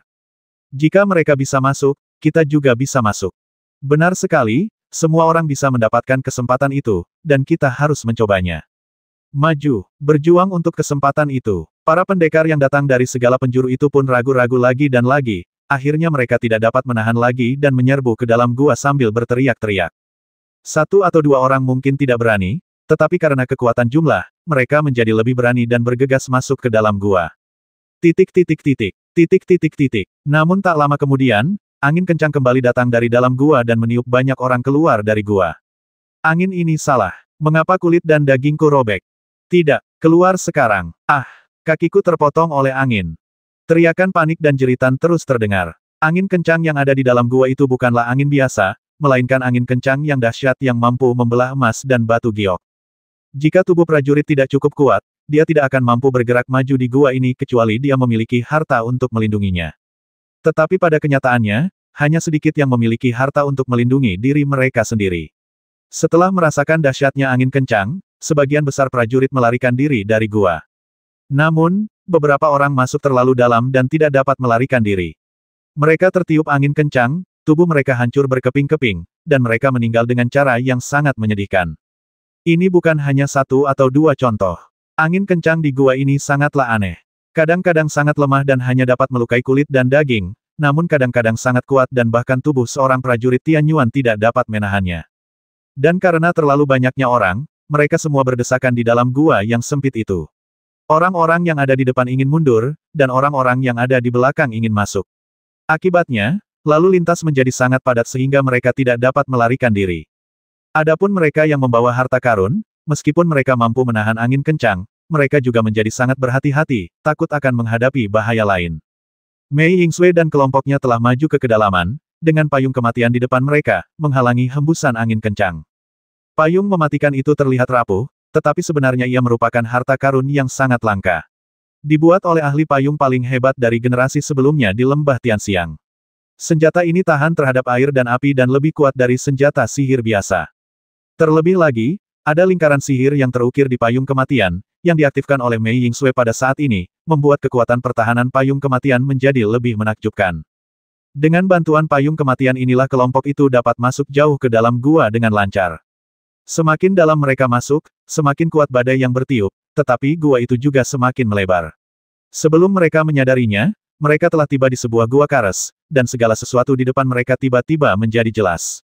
Jika mereka bisa masuk, kita juga bisa masuk. Benar sekali, semua orang bisa mendapatkan kesempatan itu, dan kita harus mencobanya. Maju, berjuang untuk kesempatan itu. Para pendekar yang datang dari segala penjuru itu pun ragu-ragu lagi dan lagi. Akhirnya mereka tidak dapat menahan lagi dan menyerbu ke dalam gua sambil berteriak-teriak. Satu atau dua orang mungkin tidak berani, tetapi karena kekuatan jumlah, mereka menjadi lebih berani dan bergegas masuk ke dalam gua. Namun tak lama kemudian, angin kencang kembali datang dari dalam gua dan meniup banyak orang keluar dari gua. Angin ini salah. Mengapa kulit dan dagingku robek? Tidak, keluar sekarang. Ah, kakiku terpotong oleh angin. Teriakan panik dan jeritan terus terdengar. Angin kencang yang ada di dalam gua itu bukanlah angin biasa, melainkan angin kencang yang dahsyat yang mampu membelah emas dan batu giok. Jika tubuh prajurit tidak cukup kuat, dia tidak akan mampu bergerak maju di gua ini kecuali dia memiliki harta untuk melindunginya. Tetapi pada kenyataannya, hanya sedikit yang memiliki harta untuk melindungi diri mereka sendiri. Setelah merasakan dahsyatnya angin kencang, sebagian besar prajurit melarikan diri dari gua. Namun, beberapa orang masuk terlalu dalam dan tidak dapat melarikan diri. Mereka tertiup angin kencang, tubuh mereka hancur berkeping-keping, dan mereka meninggal dengan cara yang sangat menyedihkan. Ini bukan hanya satu atau dua contoh. Angin kencang di gua ini sangatlah aneh. Kadang-kadang sangat lemah dan hanya dapat melukai kulit dan daging, namun kadang-kadang sangat kuat dan bahkan tubuh seorang prajurit Tianyuan tidak dapat menahannya. Dan karena terlalu banyaknya orang, mereka semua berdesakan di dalam gua yang sempit itu. Orang-orang yang ada di depan ingin mundur, dan orang-orang yang ada di belakang ingin masuk. Akibatnya, lalu lintas menjadi sangat padat sehingga mereka tidak dapat melarikan diri. Adapun mereka yang membawa harta karun, meskipun mereka mampu menahan angin kencang, mereka juga menjadi sangat berhati-hati, takut akan menghadapi bahaya lain. Mei Yingsui dan kelompoknya telah maju ke kedalaman, dengan payung kematian di depan mereka, menghalangi hembusan angin kencang. Payung mematikan itu terlihat rapuh, tetapi sebenarnya ia merupakan harta karun yang sangat langka. Dibuat oleh ahli payung paling hebat dari generasi sebelumnya di lembah Tianxiang. Senjata ini tahan terhadap air dan api dan lebih kuat dari senjata sihir biasa. Terlebih lagi, ada lingkaran sihir yang terukir di payung kematian, yang diaktifkan oleh Mei Yingsui pada saat ini, membuat kekuatan pertahanan payung kematian menjadi lebih menakjubkan. Dengan bantuan payung kematian inilah kelompok itu dapat masuk jauh ke dalam gua dengan lancar. Semakin dalam mereka masuk, semakin kuat badai yang bertiup, tetapi gua itu juga semakin melebar. Sebelum mereka menyadarinya, mereka telah tiba di sebuah gua kares, dan segala sesuatu di depan mereka tiba-tiba menjadi jelas.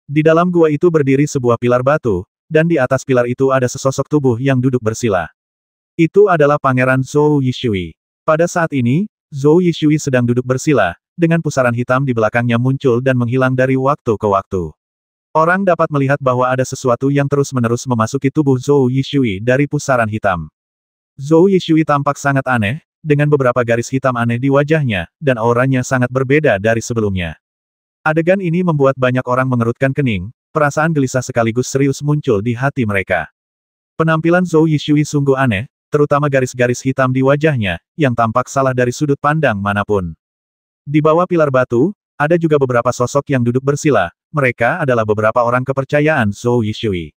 Di dalam gua itu berdiri sebuah pilar batu, dan di atas pilar itu ada sesosok tubuh yang duduk bersila. Itu adalah Pangeran Zhou Yishui. Pada saat ini, Zhou Yishui sedang duduk bersila, dengan pusaran hitam di belakangnya muncul dan menghilang dari waktu ke waktu. Orang dapat melihat bahwa ada sesuatu yang terus-menerus memasuki tubuh Zhou Yishui dari pusaran hitam. Zhou Yishui tampak sangat aneh, dengan beberapa garis hitam aneh di wajahnya, dan auranya sangat berbeda dari sebelumnya. Adegan ini membuat banyak orang mengerutkan kening, perasaan gelisah sekaligus serius muncul di hati mereka. Penampilan Zhou Yishui sungguh aneh, terutama garis-garis hitam di wajahnya, yang tampak salah dari sudut pandang manapun. Di bawah pilar batu, ada juga beberapa sosok yang duduk bersila, mereka adalah beberapa orang kepercayaan Zhou Yishui.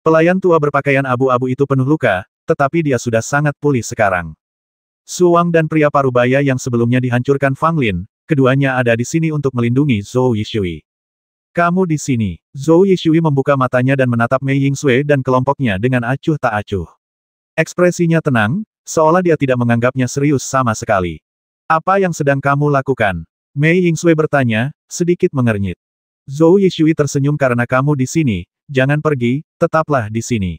Pelayan tua berpakaian abu-abu itu penuh luka, tetapi dia sudah sangat pulih sekarang. Su Wang dan pria parubaya yang sebelumnya dihancurkan Fang Lin, keduanya ada di sini untuk melindungi Zhou Yishui. Kamu di sini. Zhou Yishui membuka matanya dan menatap Mei Yingsui dan kelompoknya dengan acuh tak acuh. Ekspresinya tenang, seolah dia tidak menganggapnya serius sama sekali. Apa yang sedang kamu lakukan? Mei Yingsui bertanya, sedikit mengernyit. Zhou Yishui tersenyum karena kamu di sini, jangan pergi, tetaplah di sini.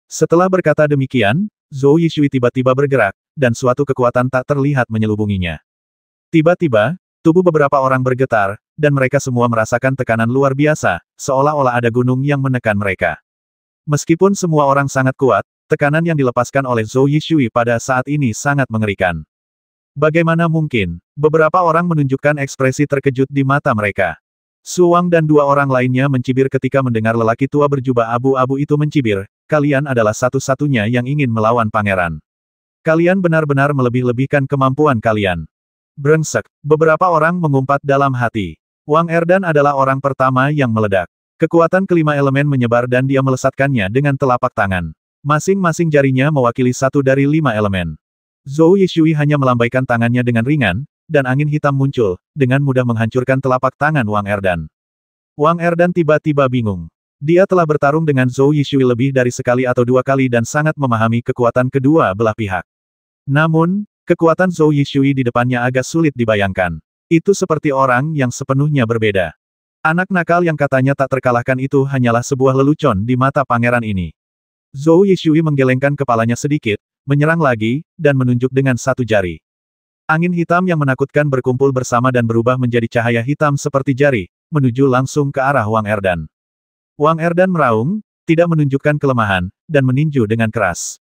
Setelah berkata demikian, Zhou Yishui tiba-tiba bergerak, dan suatu kekuatan tak terlihat menyelubunginya. Tiba-tiba, Tubuh beberapa orang bergetar, dan mereka semua merasakan tekanan luar biasa, seolah-olah ada gunung yang menekan mereka. Meskipun semua orang sangat kuat, tekanan yang dilepaskan oleh Zhou Yishui pada saat ini sangat mengerikan. Bagaimana mungkin? Beberapa orang menunjukkan ekspresi terkejut di mata mereka. Su Wang dan dua orang lainnya mencibir ketika mendengar lelaki tua berjubah abu-abu itu mencibir, kalian adalah satu-satunya yang ingin melawan pangeran. Kalian benar-benar melebih-lebihkan kemampuan kalian. Brengsek, beberapa orang mengumpat dalam hati. Wang Erdan adalah orang pertama yang meledak. Kekuatan kelima elemen menyebar dan dia melesatkannya dengan telapak tangan. Masing-masing jarinya mewakili satu dari 5 elemen. Zhou Yishui hanya melambaikan tangannya dengan ringan, dan angin hitam muncul, dengan mudah menghancurkan telapak tangan Wang Erdan. Wang Erdan tiba-tiba bingung. Dia telah bertarung dengan Zhou Yishui lebih dari sekali atau dua kali dan sangat memahami kekuatan kedua belah pihak. Namun, kekuatan Zhou Yishui di depannya agak sulit dibayangkan. Itu seperti orang yang sepenuhnya berbeda. Anak nakal yang katanya tak terkalahkan itu hanyalah sebuah lelucon di mata pangeran ini. Zhou Yishui menggelengkan kepalanya sedikit, menyerang lagi, dan menunjuk dengan satu jari. Angin hitam yang menakutkan berkumpul bersama dan berubah menjadi cahaya hitam seperti jari, menuju langsung ke arah Wang Erdan. Wang Erdan meraung, tidak menunjukkan kelemahan, dan meninju dengan keras.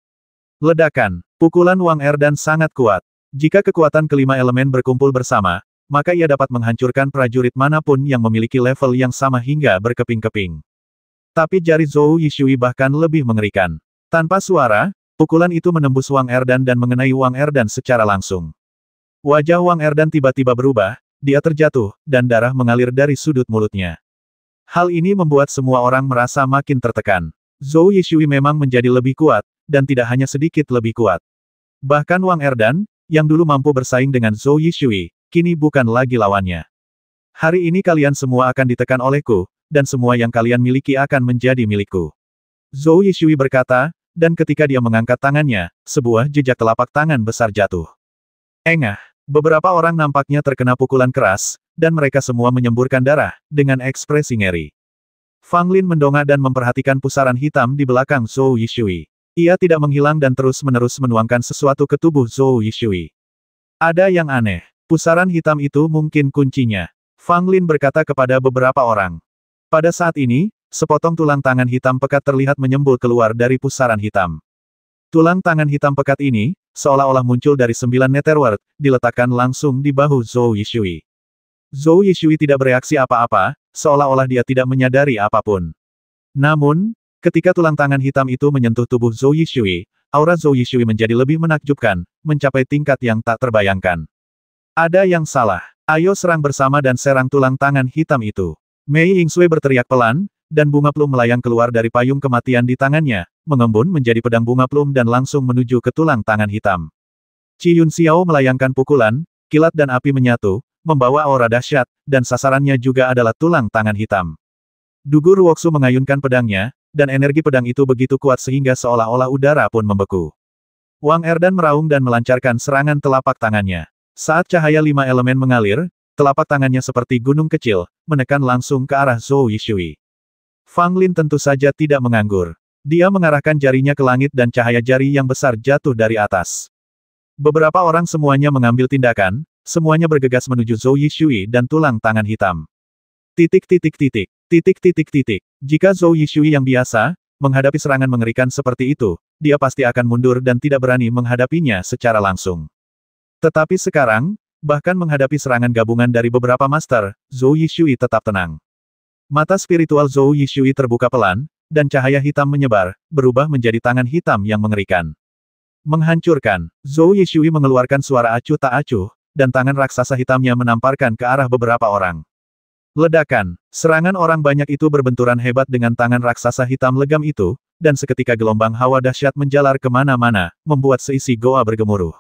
Ledakan, pukulan Wang Erdan sangat kuat. Jika kekuatan kelima elemen berkumpul bersama, maka ia dapat menghancurkan prajurit manapun yang memiliki level yang sama hingga berkeping-keping. Tapi jari Zhou Yishui bahkan lebih mengerikan. Tanpa suara, pukulan itu menembus Wang Erdan dan mengenai Wang Erdan secara langsung. Wajah Wang Erdan tiba-tiba berubah, dia terjatuh, dan darah mengalir dari sudut mulutnya. Hal ini membuat semua orang merasa makin tertekan. Zhou Yishui memang menjadi lebih kuat, dan tidak hanya sedikit lebih kuat. Bahkan Wang Erdan, yang dulu mampu bersaing dengan Zhou Yishui, kini bukan lagi lawannya. Hari ini kalian semua akan ditekan olehku, dan semua yang kalian miliki akan menjadi milikku. Zhou Yishui berkata, dan ketika dia mengangkat tangannya, sebuah jejak telapak tangan besar jatuh. Engah, beberapa orang nampaknya terkena pukulan keras, dan mereka semua menyemburkan darah, dengan ekspresi ngeri. Fang Lin mendongak dan memperhatikan pusaran hitam di belakang Zhou Yishui. Ia tidak menghilang dan terus-menerus menuangkan sesuatu ke tubuh Zhou Yishui. Ada yang aneh. Pusaran hitam itu mungkin kuncinya. Fang Lin berkata kepada beberapa orang. Pada saat ini, sepotong tulang tangan hitam pekat terlihat menyembul keluar dari pusaran hitam. Tulang tangan hitam pekat ini, seolah-olah muncul dari 9 netherworld, diletakkan langsung di bahu Zhou Yishui. Zhou Yishui tidak bereaksi apa-apa, seolah-olah dia tidak menyadari apapun. Namun, ketika tulang tangan hitam itu menyentuh tubuh Zhou Yishui, aura Zhou Yishui menjadi lebih menakjubkan, mencapai tingkat yang tak terbayangkan. Ada yang salah. Ayo serang bersama dan serang tulang tangan hitam itu. Mei Yingxue berteriak pelan, dan bunga plum melayang keluar dari payung kematian di tangannya, mengembun menjadi pedang bunga plum dan langsung menuju ke tulang tangan hitam. Qi Yun Xiao melayangkan pukulan, kilat dan api menyatu, membawa aura dahsyat, dan sasarannya juga adalah tulang tangan hitam. Dugu Ruoksu mengayunkan pedangnya, dan energi pedang itu begitu kuat sehingga seolah-olah udara pun membeku. Wang Erdan meraung dan melancarkan serangan telapak tangannya. Saat cahaya 5 elemen mengalir, telapak tangannya seperti gunung kecil, menekan langsung ke arah Zhou Yishui. Fang Lin tentu saja tidak menganggur. Dia mengarahkan jarinya ke langit dan cahaya jari yang besar jatuh dari atas. Beberapa orang semuanya mengambil tindakan, semuanya bergegas menuju Zhou Yishui dan tulang tangan hitam. Titik. Jika Zhou Yishui yang biasa, menghadapi serangan mengerikan seperti itu, dia pasti akan mundur dan tidak berani menghadapinya secara langsung. Tetapi sekarang, bahkan menghadapi serangan gabungan dari beberapa master, Zhou Yishui tetap tenang. Mata spiritual Zhou Yishui terbuka pelan, dan cahaya hitam menyebar, berubah menjadi tangan hitam yang mengerikan. Menghancurkan, Zhou Yishui mengeluarkan suara acuh tak acuh, dan tangan raksasa hitamnya menamparkan ke arah beberapa orang. Ledakan, serangan orang banyak itu berbenturan hebat dengan tangan raksasa hitam legam itu, dan seketika gelombang hawa dahsyat menjalar kemana-mana, membuat seisi goa bergemuruh.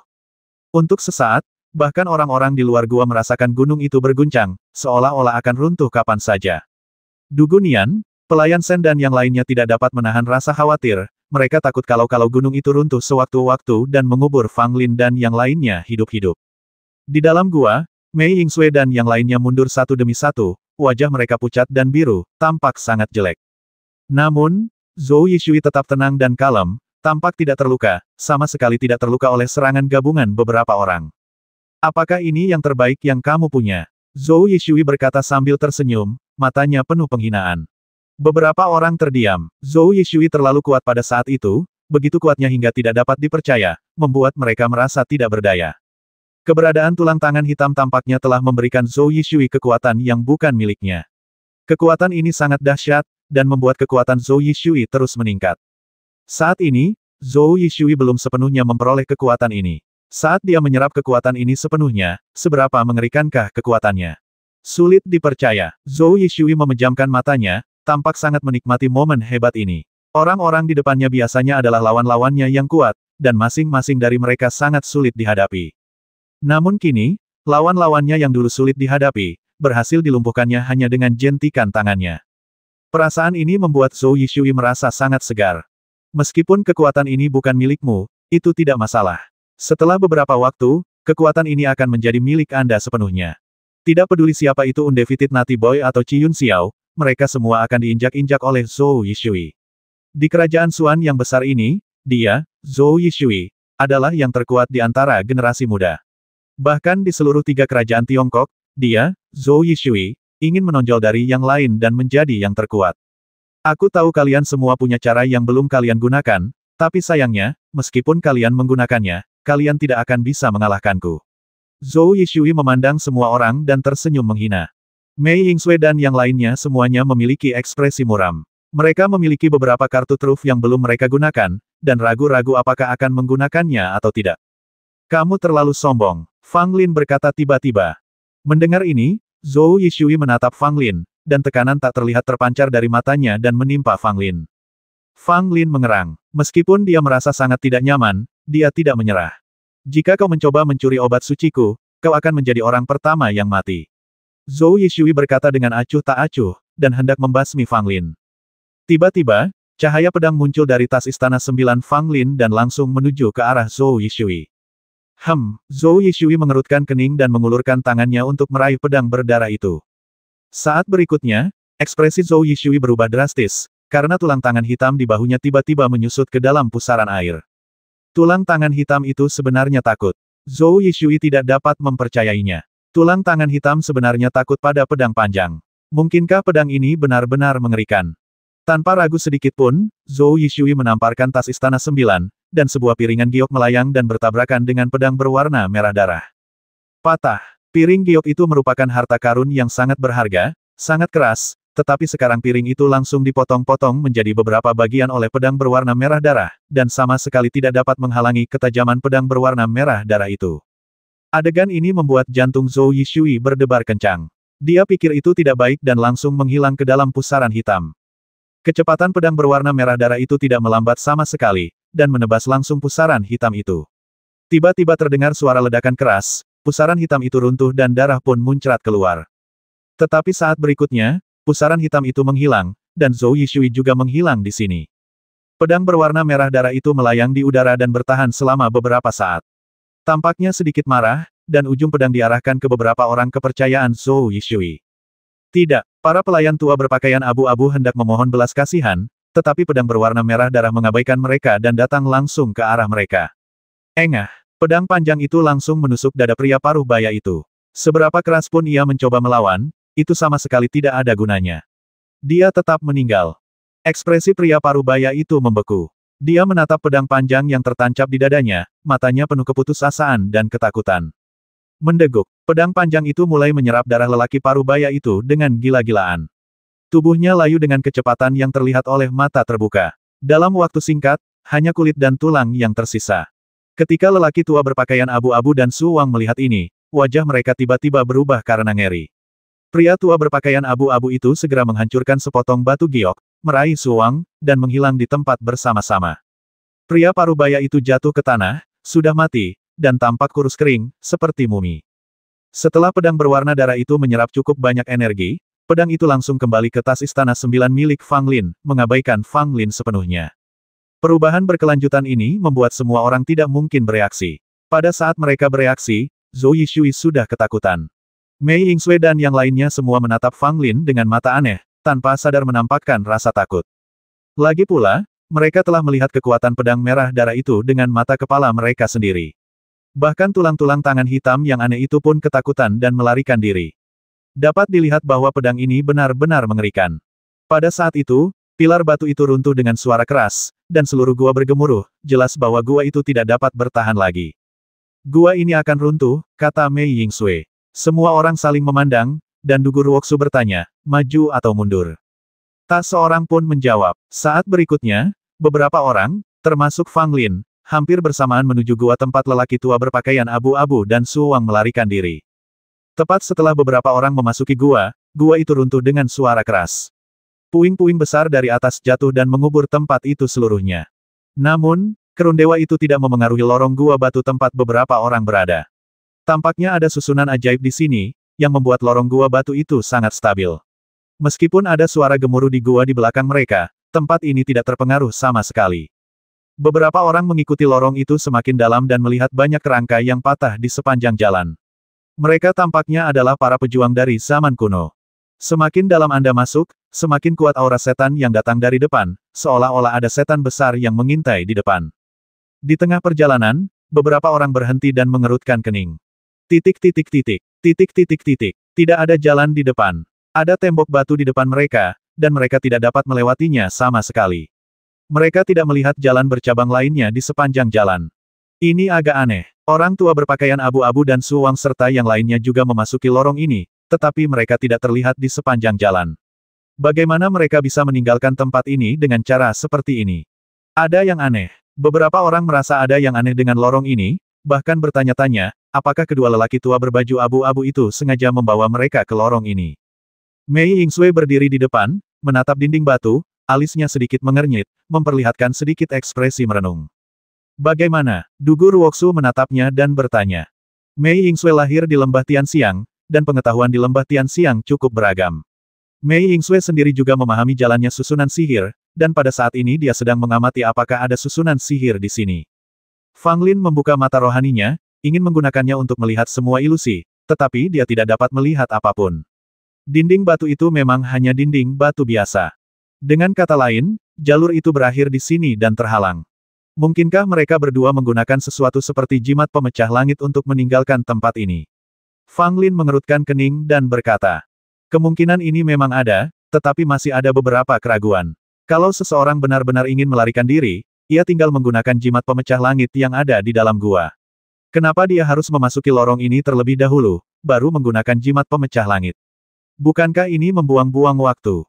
Untuk sesaat, bahkan orang-orang di luar gua merasakan gunung itu berguncang, seolah-olah akan runtuh kapan saja. Dugu Nian, pelayan Sen dan yang lainnya tidak dapat menahan rasa khawatir, mereka takut kalau gunung itu runtuh sewaktu-waktu dan mengubur Fang Lin dan yang lainnya hidup-hidup. Di dalam gua, Mei Yingxue dan yang lainnya mundur satu demi satu, wajah mereka pucat dan biru, tampak sangat jelek. Namun, Zhou Yishui tetap tenang dan kalem, tampak tidak terluka, sama sekali tidak terluka oleh serangan gabungan beberapa orang. Apakah ini yang terbaik yang kamu punya? Zhou Yishui berkata sambil tersenyum, matanya penuh penghinaan. Beberapa orang terdiam. Zhou Yishui terlalu kuat pada saat itu, begitu kuatnya hingga tidak dapat dipercaya, membuat mereka merasa tidak berdaya. Keberadaan tulang tangan hitam tampaknya telah memberikan Zhou Yishui kekuatan yang bukan miliknya. Kekuatan ini sangat dahsyat, dan membuat kekuatan Zhou Yishui terus meningkat. Saat ini, Zhou Yishui belum sepenuhnya memperoleh kekuatan ini. Saat dia menyerap kekuatan ini sepenuhnya, seberapa mengerikankah kekuatannya? Sulit dipercaya. Zhou Yishui memejamkan matanya, tampak sangat menikmati momen hebat ini. Orang-orang di depannya biasanya adalah lawan-lawannya yang kuat, dan masing-masing dari mereka sangat sulit dihadapi. Namun kini, lawan-lawannya yang dulu sulit dihadapi, berhasil dilumpuhkannya hanya dengan jentikan tangannya. Perasaan ini membuat Zhou Yishui merasa sangat segar. Meskipun kekuatan ini bukan milikmu, itu tidak masalah. Setelah beberapa waktu, kekuatan ini akan menjadi milik Anda sepenuhnya. Tidak peduli siapa itu Undefeated Nati Boy atau Qi Yun Xiao, mereka semua akan diinjak-injak oleh Zhou Yishui. Di kerajaan Xuan yang besar ini, dia, Zhou Yishui, adalah yang terkuat di antara generasi muda. Bahkan di seluruh 3 kerajaan Tiongkok, dia, Zhou Yishui, ingin menonjol dari yang lain dan menjadi yang terkuat. Aku tahu kalian semua punya cara yang belum kalian gunakan, tapi sayangnya, meskipun kalian menggunakannya, kalian tidak akan bisa mengalahkanku. Zhou Yishui memandang semua orang dan tersenyum menghina. Mei Yingxue dan yang lainnya semuanya memiliki ekspresi muram. Mereka memiliki beberapa kartu truf yang belum mereka gunakan, dan ragu-ragu apakah akan menggunakannya atau tidak. Kamu terlalu sombong. Fang Lin berkata tiba-tiba. Mendengar ini, Zhou Yishui menatap Fang Lin, dan tekanan tak terlihat terpancar dari matanya dan menimpa Fang Lin. Fang Lin mengerang. Meskipun dia merasa sangat tidak nyaman, dia tidak menyerah. Jika kau mencoba mencuri obat suciku, kau akan menjadi orang pertama yang mati. Zhou Yishui berkata dengan acuh tak acuh, dan hendak membasmi Fang Lin. Tiba-tiba, cahaya pedang muncul dari tas istana 9 Fang Lin dan langsung menuju ke arah Zhou Yishui. Zhou Yishui mengerutkan kening dan mengulurkan tangannya untuk meraih pedang berdarah itu. Saat berikutnya, ekspresi Zhou Yishui berubah drastis, karena tulang tangan hitam di bahunya tiba-tiba menyusut ke dalam pusaran air. Tulang tangan hitam itu sebenarnya takut. Zhou Yishui tidak dapat mempercayainya. Tulang tangan hitam sebenarnya takut pada pedang panjang. Mungkinkah pedang ini benar-benar mengerikan? Tanpa ragu sedikit pun, Zhou Yishui menamparkan tas istana 9, dan sebuah piringan giok melayang dan bertabrakan dengan pedang berwarna merah darah. Patah. Piring giok itu merupakan harta karun yang sangat berharga, sangat keras, tetapi sekarang piring itu langsung dipotong-potong menjadi beberapa bagian oleh pedang berwarna merah darah, dan sama sekali tidak dapat menghalangi ketajaman pedang berwarna merah darah itu. Adegan ini membuat jantung Zhou Yishui berdebar kencang. Dia pikir itu tidak baik dan langsung menghilang ke dalam pusaran hitam. Kecepatan pedang berwarna merah darah itu tidak melambat sama sekali, dan menebas langsung pusaran hitam itu. Tiba-tiba terdengar suara ledakan keras, pusaran hitam itu runtuh dan darah pun muncrat keluar. Tetapi saat berikutnya, pusaran hitam itu menghilang, dan Zhou Yishui juga menghilang di sini. Pedang berwarna merah darah itu melayang di udara dan bertahan selama beberapa saat. Tampaknya sedikit marah, dan ujung pedang diarahkan ke beberapa orang kepercayaan Zhou Yishui. Tidak, para pelayan tua berpakaian abu-abu hendak memohon belas kasihan, tetapi pedang berwarna merah darah mengabaikan mereka dan datang langsung ke arah mereka. Engah, pedang panjang itu langsung menusuk dada pria paruh baya itu. Seberapa keras pun ia mencoba melawan, itu sama sekali tidak ada gunanya. Dia tetap meninggal. Ekspresi pria paruh baya itu membeku. Dia menatap pedang panjang yang tertancap di dadanya, matanya penuh keputusasaan dan ketakutan. Mendeguk, pedang panjang itu mulai menyerap darah lelaki paruh baya itu dengan gila-gilaan. Tubuhnya layu dengan kecepatan yang terlihat oleh mata terbuka. Dalam waktu singkat, hanya kulit dan tulang yang tersisa. Ketika lelaki tua berpakaian abu-abu dan Su Wang melihat ini, wajah mereka tiba-tiba berubah karena ngeri. Pria tua berpakaian abu-abu itu segera menghancurkan sepotong batu giok, meraih Su Wang, dan menghilang di tempat bersama-sama. Pria paruh baya itu jatuh ke tanah, sudah mati, dan tampak kurus kering, seperti mumi. Setelah pedang berwarna darah itu menyerap cukup banyak energi, pedang itu langsung kembali ke tas istana 9 milik Fang Lin, mengabaikan Fang Lin sepenuhnya. Perubahan berkelanjutan ini membuat semua orang tidak mungkin bereaksi. Pada saat mereka bereaksi, Zhou Yishui sudah ketakutan. Mei Yingxue dan yang lainnya semua menatap Fang Lin dengan mata aneh, tanpa sadar menampakkan rasa takut. Lagi pula, mereka telah melihat kekuatan pedang merah darah itu dengan mata kepala mereka sendiri. Bahkan tulang-tulang tangan hitam yang aneh itu pun ketakutan dan melarikan diri. Dapat dilihat bahwa pedang ini benar-benar mengerikan. Pada saat itu, pilar batu itu runtuh dengan suara keras, dan seluruh gua bergemuruh, jelas bahwa gua itu tidak dapat bertahan lagi. Gua ini akan runtuh, kata Mei Yingsui. Semua orang saling memandang, dan Dugu Ruoksu bertanya, maju atau mundur. Tak seorang pun menjawab. Saat berikutnya, beberapa orang, termasuk Fang Lin, hampir bersamaan menuju gua tempat lelaki tua berpakaian abu-abu dan Su Wang melarikan diri. Tepat setelah beberapa orang memasuki gua itu runtuh dengan suara keras. Puing-puing besar dari atas jatuh dan mengubur tempat itu seluruhnya. Namun, kerun dewa itu tidak memengaruhi lorong gua batu tempat beberapa orang berada. Tampaknya ada susunan ajaib di sini, yang membuat lorong gua batu itu sangat stabil. Meskipun ada suara gemuruh di gua di belakang mereka, tempat ini tidak terpengaruh sama sekali. Beberapa orang mengikuti lorong itu semakin dalam dan melihat banyak kerangka yang patah di sepanjang jalan. Mereka tampaknya adalah para pejuang dari zaman kuno. Semakin dalam Anda masuk, semakin kuat aura setan yang datang dari depan, seolah-olah ada setan besar yang mengintai di depan. Di tengah perjalanan, beberapa orang berhenti dan mengerutkan kening. Titik. Tidak ada jalan di depan. Ada tembok batu di depan mereka, dan mereka tidak dapat melewatinya sama sekali. Mereka tidak melihat jalan bercabang lainnya di sepanjang jalan. Ini agak aneh. Orang tua berpakaian abu-abu dan Su Wang serta yang lainnya juga memasuki lorong ini, tetapi mereka tidak terlihat di sepanjang jalan. Bagaimana mereka bisa meninggalkan tempat ini dengan cara seperti ini? Ada yang aneh. Beberapa orang merasa ada yang aneh dengan lorong ini, bahkan bertanya-tanya, apakah kedua lelaki tua berbaju abu-abu itu sengaja membawa mereka ke lorong ini. Mei Yingsui berdiri di depan, menatap dinding batu, alisnya sedikit mengernyit, memperlihatkan sedikit ekspresi merenung. Bagaimana? Dugu Ruoksu menatapnya dan bertanya. Mei Yingsui lahir di lembah Tianxiang, dan pengetahuan di lembah Tianxiang cukup beragam. Mei Yingsui sendiri juga memahami jalannya susunan sihir, dan pada saat ini dia sedang mengamati apakah ada susunan sihir di sini. Fang Lin membuka mata rohaninya, ingin menggunakannya untuk melihat semua ilusi, tetapi dia tidak dapat melihat apapun. Dinding batu itu memang hanya dinding batu biasa. Dengan kata lain, jalur itu berakhir di sini dan terhalang. Mungkinkah mereka berdua menggunakan sesuatu seperti jimat pemecah langit untuk meninggalkan tempat ini? Fang Lin mengerutkan kening dan berkata, kemungkinan ini memang ada, tetapi masih ada beberapa keraguan. Kalau seseorang benar-benar ingin melarikan diri, ia tinggal menggunakan jimat pemecah langit yang ada di dalam gua. Kenapa dia harus memasuki lorong ini terlebih dahulu, baru menggunakan jimat pemecah langit? Bukankah ini membuang-buang waktu?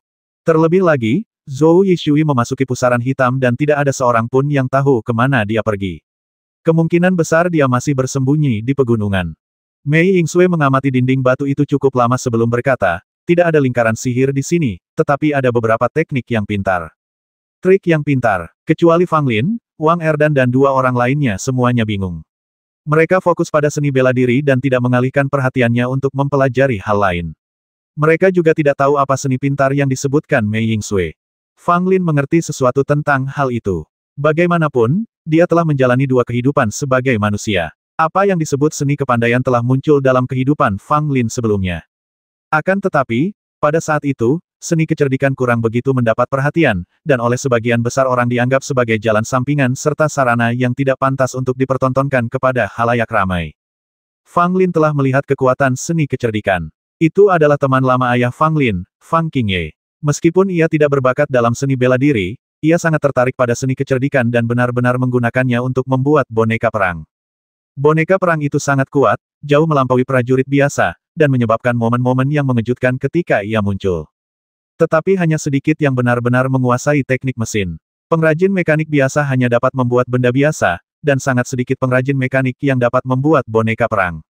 Terlebih lagi, Zhou Yishui memasuki pusaran hitam dan tidak ada seorang pun yang tahu kemana dia pergi. Kemungkinan besar dia masih bersembunyi di pegunungan. Mei Yingsui mengamati dinding batu itu cukup lama sebelum berkata, tidak ada lingkaran sihir di sini, tetapi ada beberapa teknik yang pintar. Trik yang pintar, kecuali Fang Lin, Wang Erdan dan dua orang lainnya semuanya bingung. Mereka fokus pada seni bela diri dan tidak mengalihkan perhatiannya untuk mempelajari hal lain. Mereka juga tidak tahu apa seni pintar yang disebutkan Mei Yingsui. Fang Lin mengerti sesuatu tentang hal itu. Bagaimanapun, dia telah menjalani dua kehidupan sebagai manusia. Apa yang disebut seni kepandaian telah muncul dalam kehidupan Fang Lin sebelumnya. Akan tetapi, pada saat itu, seni kecerdikan kurang begitu mendapat perhatian, dan oleh sebagian besar orang dianggap sebagai jalan sampingan serta sarana yang tidak pantas untuk dipertontonkan kepada halayak ramai. Fang Lin telah melihat kekuatan seni kecerdikan. Itu adalah teman lama ayah Fang Lin, Fang Qingye. Meskipun ia tidak berbakat dalam seni bela diri, ia sangat tertarik pada seni kecerdikan dan benar-benar menggunakannya untuk membuat boneka perang. Boneka perang itu sangat kuat, jauh melampaui prajurit biasa, dan menyebabkan momen-momen yang mengejutkan ketika ia muncul. Tetapi hanya sedikit yang benar-benar menguasai teknik mesin. Pengrajin mekanik biasa hanya dapat membuat benda biasa, dan sangat sedikit pengrajin mekanik yang dapat membuat boneka perang.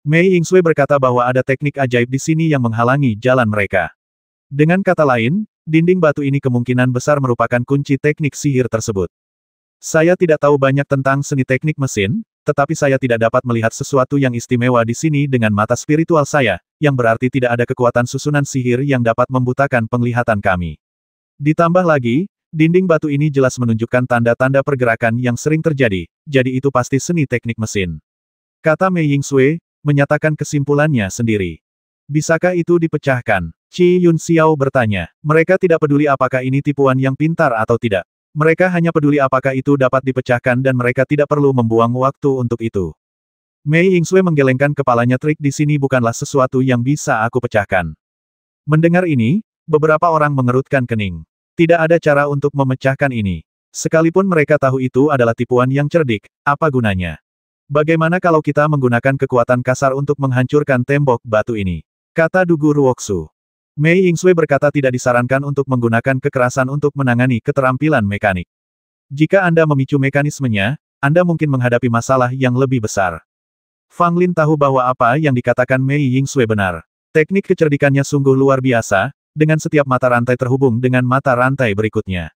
Mei Yingsui berkata bahwa ada teknik ajaib di sini yang menghalangi jalan mereka. Dengan kata lain, dinding batu ini kemungkinan besar merupakan kunci teknik sihir tersebut. Saya tidak tahu banyak tentang seni teknik mesin, tetapi saya tidak dapat melihat sesuatu yang istimewa di sini dengan mata spiritual saya, yang berarti tidak ada kekuatan susunan sihir yang dapat membutakan penglihatan kami. Ditambah lagi, dinding batu ini jelas menunjukkan tanda-tanda pergerakan yang sering terjadi, jadi itu pasti seni teknik mesin. Kata Mei Yingsui, menyatakan kesimpulannya sendiri. Bisakah itu dipecahkan? Qi Yun Xiao bertanya. Mereka tidak peduli apakah ini tipuan yang pintar atau tidak. Mereka hanya peduli apakah itu dapat dipecahkan dan mereka tidak perlu membuang waktu untuk itu. Mei Yingsui menggelengkan kepalanya. Trik di sini bukanlah sesuatu yang bisa aku pecahkan. Mendengar ini, beberapa orang mengerutkan kening. Tidak ada cara untuk memecahkan ini. Sekalipun mereka tahu itu adalah tipuan yang cerdik, apa gunanya? Bagaimana kalau kita menggunakan kekuatan kasar untuk menghancurkan tembok batu ini? Kata Dugu Ruoksu. Mei Yingsui berkata tidak disarankan untuk menggunakan kekerasan untuk menangani keterampilan mekanik. Jika Anda memicu mekanismenya, Anda mungkin menghadapi masalah yang lebih besar. Fang Lin tahu bahwa apa yang dikatakan Mei Yingsui benar. Teknik kecerdikannya sungguh luar biasa, dengan setiap mata rantai terhubung dengan mata rantai berikutnya.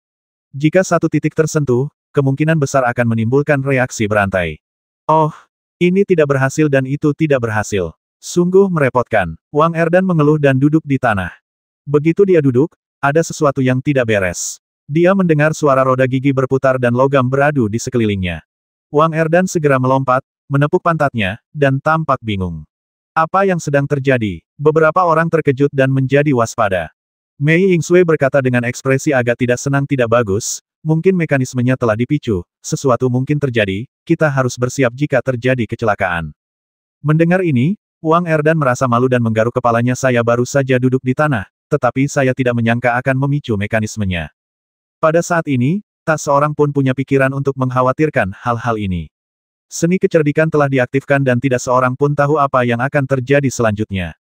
Jika satu titik tersentuh, kemungkinan besar akan menimbulkan reaksi berantai. Oh, ini tidak berhasil dan itu tidak berhasil. Sungguh merepotkan. Wang Erdan mengeluh dan duduk di tanah. Begitu dia duduk, ada sesuatu yang tidak beres. Dia mendengar suara roda gigi berputar dan logam beradu di sekelilingnya. Wang Erdan segera melompat, menepuk pantatnya, dan tampak bingung. Apa yang sedang terjadi? Beberapa orang terkejut dan menjadi waspada. Mei Yingsui berkata dengan ekspresi agak tidak senang. Tidak bagus, mungkin mekanismenya telah dipicu, sesuatu mungkin terjadi, kita harus bersiap jika terjadi kecelakaan. Mendengar ini, Wang Erdan merasa malu dan menggaruk kepalanya. Saya baru saja duduk di tanah, tetapi saya tidak menyangka akan memicu mekanismenya. Pada saat ini, tak seorang pun punya pikiran untuk mengkhawatirkan hal-hal ini. Seni kecerdikan telah diaktifkan dan tidak seorang pun tahu apa yang akan terjadi selanjutnya.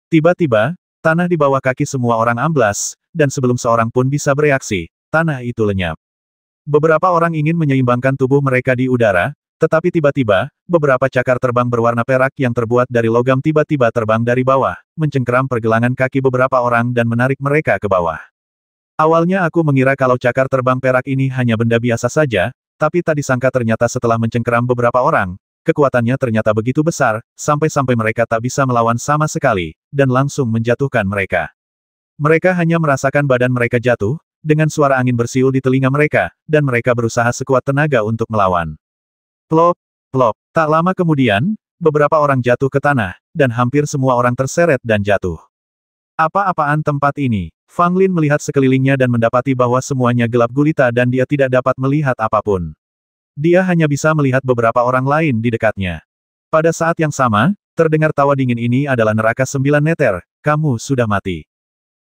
Tiba-tiba, tanah di bawah kaki semua orang amblas, dan sebelum seorang pun bisa bereaksi, tanah itu lenyap. Beberapa orang ingin menyeimbangkan tubuh mereka di udara, tetapi tiba-tiba, beberapa cakar terbang berwarna perak yang terbuat dari logam tiba-tiba terbang dari bawah, mencengkeram pergelangan kaki beberapa orang dan menarik mereka ke bawah. Awalnya aku mengira kalau cakar terbang perak ini hanya benda biasa saja, tapi tak disangka ternyata setelah mencengkeram beberapa orang, kekuatannya ternyata begitu besar, sampai-sampai mereka tak bisa melawan sama sekali, dan langsung menjatuhkan mereka. Mereka hanya merasakan badan mereka jatuh, dengan suara angin bersiul di telinga mereka, dan mereka berusaha sekuat tenaga untuk melawan. Plop, plop. Tak lama kemudian, beberapa orang jatuh ke tanah, dan hampir semua orang terseret dan jatuh. Apa-apaan tempat ini? Fang Lin melihat sekelilingnya dan mendapati bahwa semuanya gelap gulita dan dia tidak dapat melihat apapun. Dia hanya bisa melihat beberapa orang lain di dekatnya. Pada saat yang sama, terdengar tawa dingin. Ini adalah neraka 9 meter, kamu sudah mati.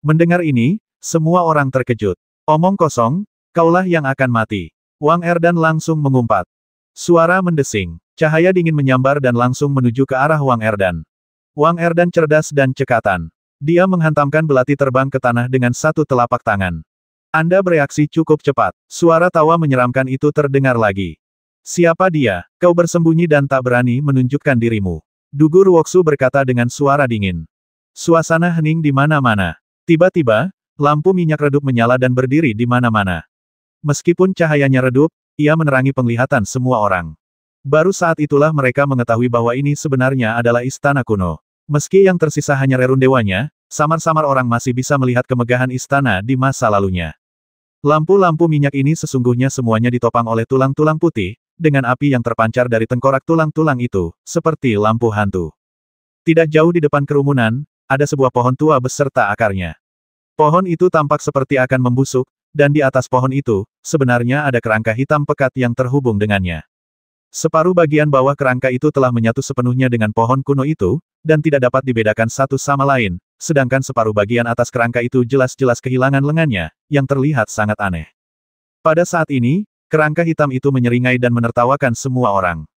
Mendengar ini, semua orang terkejut. Omong kosong, kaulah yang akan mati. Wang Erdan langsung mengumpat. Suara mendesing. Cahaya dingin menyambar dan langsung menuju ke arah Wang Erdan. Wang Erdan cerdas dan cekatan. Dia menghantamkan belati terbang ke tanah dengan satu telapak tangan. Anda bereaksi cukup cepat. Suara tawa menyeramkan itu terdengar lagi. Siapa dia? Kau bersembunyi dan tak berani menunjukkan dirimu. Dugu Ruoksu berkata dengan suara dingin. Suasana hening di mana-mana. Tiba-tiba, lampu minyak redup menyala dan berdiri di mana-mana. Meskipun cahayanya redup, ia menerangi penglihatan semua orang. Baru saat itulah mereka mengetahui bahwa ini sebenarnya adalah istana kuno. Meski yang tersisa hanya rerundewanya, samar-samar orang masih bisa melihat kemegahan istana di masa lalunya. Lampu-lampu minyak ini sesungguhnya semuanya ditopang oleh tulang-tulang putih, dengan api yang terpancar dari tengkorak tulang-tulang itu, seperti lampu hantu. Tidak jauh di depan kerumunan, ada sebuah pohon tua beserta akarnya. Pohon itu tampak seperti akan membusuk, dan di atas pohon itu, sebenarnya ada kerangka hitam pekat yang terhubung dengannya. Separuh bagian bawah kerangka itu telah menyatu sepenuhnya dengan pohon kuno itu, dan tidak dapat dibedakan satu sama lain, sedangkan separuh bagian atas kerangka itu jelas-jelas kehilangan lengannya, yang terlihat sangat aneh. Pada saat ini, kerangka hitam itu menyeringai dan menertawakan semua orang.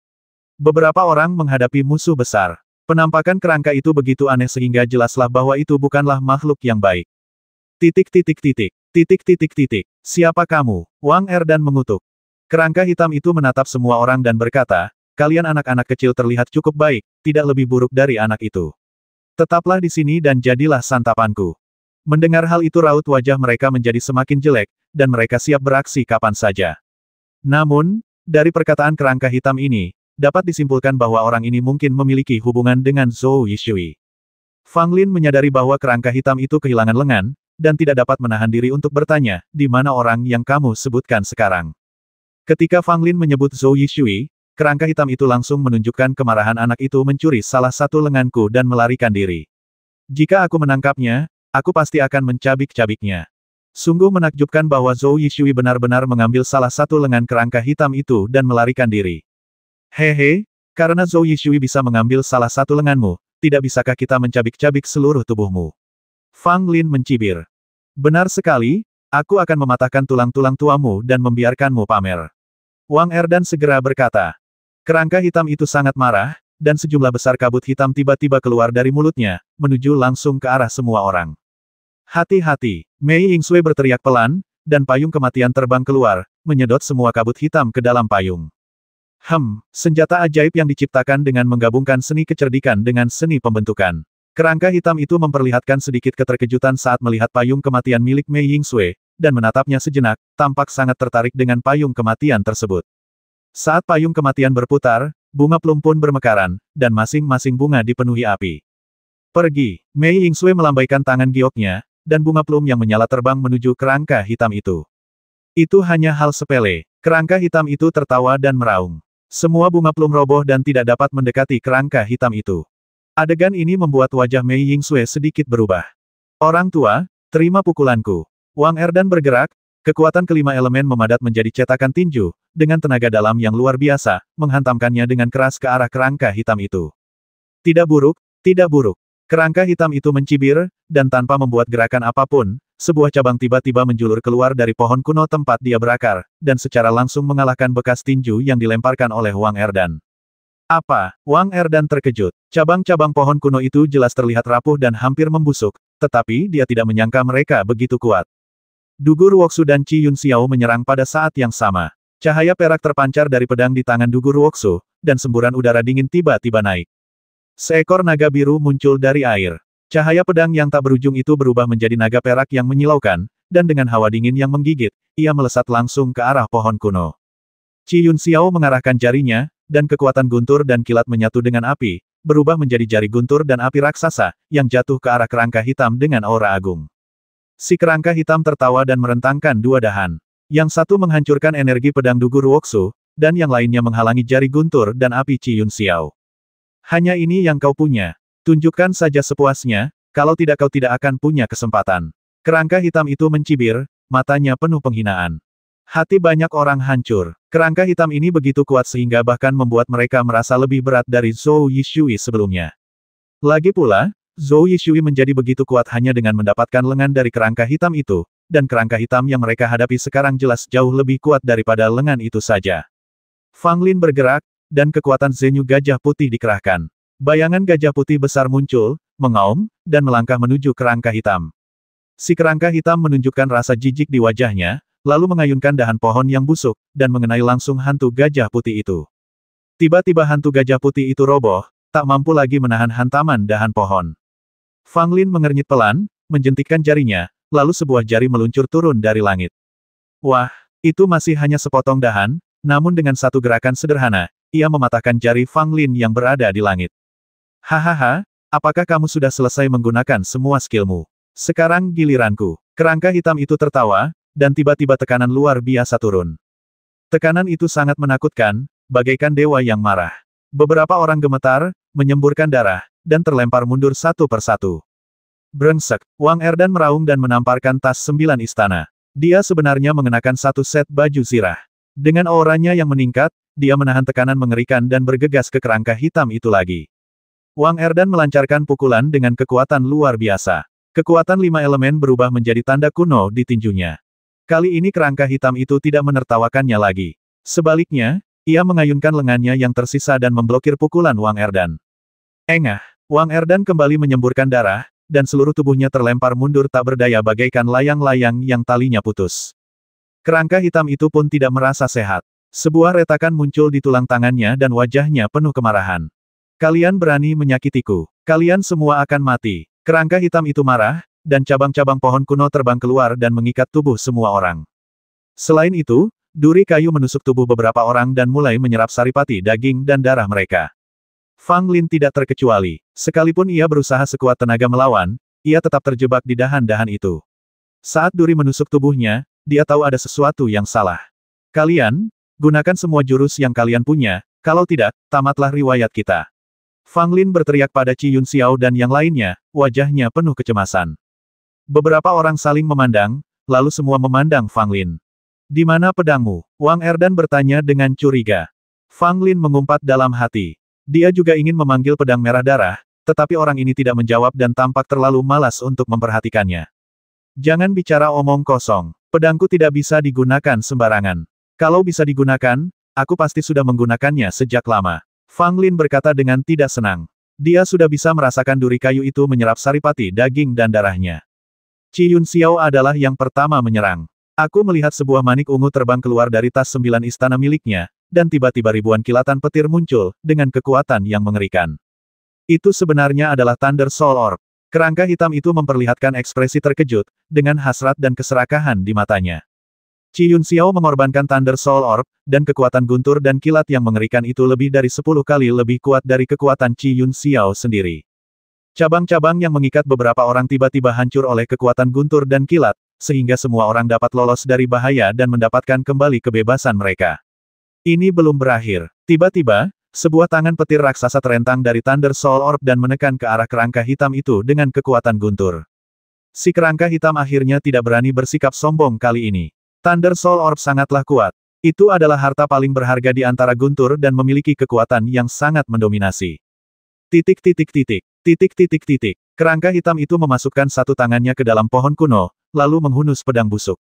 Beberapa orang menghadapi musuh besar. Penampakan kerangka itu begitu aneh sehingga jelaslah bahwa itu bukanlah makhluk yang baik. Titik titik titik. Titik titik titik. Siapa kamu? Wang Erdan mengutuk. Kerangka hitam itu menatap semua orang dan berkata, kalian anak-anak kecil terlihat cukup baik, tidak lebih buruk dari anak itu. Tetaplah di sini dan jadilah santapanku. Mendengar hal itu raut wajah mereka menjadi semakin jelek, dan mereka siap beraksi kapan saja. Namun, dari perkataan kerangka hitam ini, dapat disimpulkan bahwa orang ini mungkin memiliki hubungan dengan Zhou Yishui. Fang Lin menyadari bahwa kerangka hitam itu kehilangan lengan, dan tidak dapat menahan diri untuk bertanya, di mana orang yang kamu sebutkan sekarang? Ketika Fang Lin menyebut Zhou Yishui, kerangka hitam itu langsung menunjukkan kemarahan anak itu mencuri salah satu lenganku dan melarikan diri. Jika aku menangkapnya, aku pasti akan mencabik-cabiknya. Sungguh menakjubkan bahwa Zhou Yishui benar-benar mengambil salah satu lengan kerangka hitam itu dan melarikan diri. Hehe, Karena Zhou Yishui bisa mengambil salah satu lenganmu, tidak bisakah kita mencabik-cabik seluruh tubuhmu? Fang Lin mencibir. Benar sekali, aku akan mematahkan tulang-tulang tuamu dan membiarkanmu pamer. Wang Erdan segera berkata. Kerangka hitam itu sangat marah, dan sejumlah besar kabut hitam tiba-tiba keluar dari mulutnya, menuju langsung ke arah semua orang. Hati-hati, Mei Yingsui berteriak pelan, dan payung kematian terbang keluar, menyedot semua kabut hitam ke dalam payung. Senjata ajaib yang diciptakan dengan menggabungkan seni kecerdikan dengan seni pembentukan. Kerangka hitam itu memperlihatkan sedikit keterkejutan saat melihat payung kematian milik Mei Yingsui, dan menatapnya sejenak, tampak sangat tertarik dengan payung kematian tersebut. Saat payung kematian berputar, bunga plum pun bermekaran, dan masing-masing bunga dipenuhi api. Pergi, Mei Yingsui melambaikan tangan gioknya, dan bunga plum yang menyala terbang menuju kerangka hitam itu. Itu hanya hal sepele, kerangka hitam itu tertawa dan meraung. Semua bunga plum roboh dan tidak dapat mendekati kerangka hitam itu. Adegan ini membuat wajah Mei Yingsui sedikit berubah. Orang tua, terima pukulanku. Wang Erdan bergerak, kekuatan kelima elemen memadat menjadi cetakan tinju, dengan tenaga dalam yang luar biasa, menghantamkannya dengan keras ke arah kerangka hitam itu. Tidak buruk, tidak buruk. Kerangka hitam itu mencibir, dan tanpa membuat gerakan apapun, sebuah cabang tiba-tiba menjulur keluar dari pohon kuno tempat dia berakar, dan secara langsung mengalahkan bekas tinju yang dilemparkan oleh Wang Erdan. Apa? Wang Erdan terkejut. Cabang-cabang pohon kuno itu jelas terlihat rapuh dan hampir membusuk, tetapi dia tidak menyangka mereka begitu kuat. Dugur Woksu dan Qi Yun Xiao menyerang pada saat yang sama. Cahaya perak terpancar dari pedang di tangan Dugur Woksu, dan semburan udara dingin tiba-tiba naik. Seekor naga biru muncul dari air. Cahaya pedang yang tak berujung itu berubah menjadi naga perak yang menyilaukan, dan dengan hawa dingin yang menggigit, ia melesat langsung ke arah pohon kuno. Qi Yun Xiao mengarahkan jarinya, dan kekuatan guntur dan kilat menyatu dengan api, berubah menjadi jari guntur dan api raksasa, yang jatuh ke arah kerangka hitam dengan aura agung. Si kerangka hitam tertawa dan merentangkan dua dahan. Yang satu menghancurkan energi pedang Dugur Woksu, dan yang lainnya menghalangi jari guntur dan api Qi Yun Xiao. Hanya ini yang kau punya. Tunjukkan saja sepuasnya, kalau tidak kau tidak akan punya kesempatan. Kerangka hitam itu mencibir, matanya penuh penghinaan. Hati banyak orang hancur. Kerangka hitam ini begitu kuat sehingga bahkan membuat mereka merasa lebih berat dari Zhou Yishui sebelumnya. Lagi pula, Zhou Yishui menjadi begitu kuat hanya dengan mendapatkan lengan dari kerangka hitam itu, dan kerangka hitam yang mereka hadapi sekarang jelas jauh lebih kuat daripada lengan itu saja. Fang Lin bergerak, dan kekuatan Zenyu gajah putih dikerahkan. Bayangan gajah putih besar muncul, mengaum, dan melangkah menuju kerangka hitam. Si kerangka hitam menunjukkan rasa jijik di wajahnya, lalu mengayunkan dahan pohon yang busuk, dan mengenai langsung hantu gajah putih itu. Tiba-tiba hantu gajah putih itu roboh, tak mampu lagi menahan hantaman dahan pohon. Fang Lin mengernyit pelan, menjentikkan jarinya, lalu sebuah jari meluncur turun dari langit. Wah, itu masih hanya sepotong dahan, namun dengan satu gerakan sederhana, ia mematahkan jari Fang Lin yang berada di langit. Hahaha, apakah kamu sudah selesai menggunakan semua skillmu? Sekarang giliranku. Kerangka hitam itu tertawa, dan tiba-tiba tekanan luar biasa turun. Tekanan itu sangat menakutkan, bagaikan dewa yang marah. Beberapa orang gemetar, menyemburkan darah, dan terlempar mundur satu persatu. Brengsek, Wang Erdan meraung dan menamparkan tas 9 istana. Dia sebenarnya mengenakan satu set baju zirah. Dengan auranya yang meningkat, dia menahan tekanan mengerikan dan bergegas ke kerangka hitam itu lagi. Wang Erdan melancarkan pukulan dengan kekuatan luar biasa. Kekuatan 5 elemen berubah menjadi tanda kuno di tinjunya. Kali ini kerangka hitam itu tidak menertawakannya lagi. Sebaliknya, ia mengayunkan lengannya yang tersisa dan memblokir pukulan Wang Erdan. Engah, Wang Erdan kembali menyemburkan darah, dan seluruh tubuhnya terlempar mundur tak berdaya bagaikan layang-layang yang talinya putus. Kerangka hitam itu pun tidak merasa sehat. Sebuah retakan muncul di tulang tangannya dan wajahnya penuh kemarahan. Kalian berani menyakitiku. Kalian semua akan mati. Kerangka hitam itu marah, dan cabang-cabang pohon kuno terbang keluar dan mengikat tubuh semua orang. Selain itu, duri kayu menusuk tubuh beberapa orang dan mulai menyerap saripati daging dan darah mereka. Fang Lin tidak terkecuali. Sekalipun ia berusaha sekuat tenaga melawan, ia tetap terjebak di dahan-dahan itu. Saat duri menusuk tubuhnya, dia tahu ada sesuatu yang salah. Kalian, gunakan semua jurus yang kalian punya, kalau tidak, tamatlah riwayat kita. Fang Lin berteriak pada Qi Yun Xiao dan yang lainnya, wajahnya penuh kecemasan. Beberapa orang saling memandang, lalu semua memandang Fang Lin. Di mana pedangmu? Wang Erdan bertanya dengan curiga. Fang Lin mengumpat dalam hati. Dia juga ingin memanggil pedang merah darah, tetapi orang ini tidak menjawab dan tampak terlalu malas untuk memperhatikannya. Jangan bicara omong kosong. Pedangku tidak bisa digunakan sembarangan. Kalau bisa digunakan, aku pasti sudah menggunakannya sejak lama. Fang Lin berkata dengan tidak senang. Dia sudah bisa merasakan duri kayu itu menyerap saripati daging dan darahnya. Qi Yunxiao adalah yang pertama menyerang. Aku melihat sebuah manik ungu terbang keluar dari tas 9 istana miliknya, dan tiba-tiba ribuan kilatan petir muncul, dengan kekuatan yang mengerikan. Itu sebenarnya adalah Thunder Soul Orb. Kerangka hitam itu memperlihatkan ekspresi terkejut, dengan hasrat dan keserakahan di matanya. Qi Yunxiao mengorbankan Thunder Soul Orb, dan kekuatan guntur dan kilat yang mengerikan itu lebih dari 10 kali lebih kuat dari kekuatan Qi Yunxiao sendiri. Cabang-cabang yang mengikat beberapa orang tiba-tiba hancur oleh kekuatan guntur dan kilat, sehingga semua orang dapat lolos dari bahaya dan mendapatkan kembali kebebasan mereka. Ini belum berakhir. Tiba-tiba, sebuah tangan petir raksasa terentang dari Thunder Soul Orb dan menekan ke arah kerangka hitam itu dengan kekuatan guntur. Si kerangka hitam akhirnya tidak berani bersikap sombong kali ini. Thunder Soul Orb sangatlah kuat. Itu adalah harta paling berharga di antara guntur dan memiliki kekuatan yang sangat mendominasi. Kerangka hitam itu memasukkan satu tangannya ke dalam pohon kuno, lalu menghunus pedang busuk.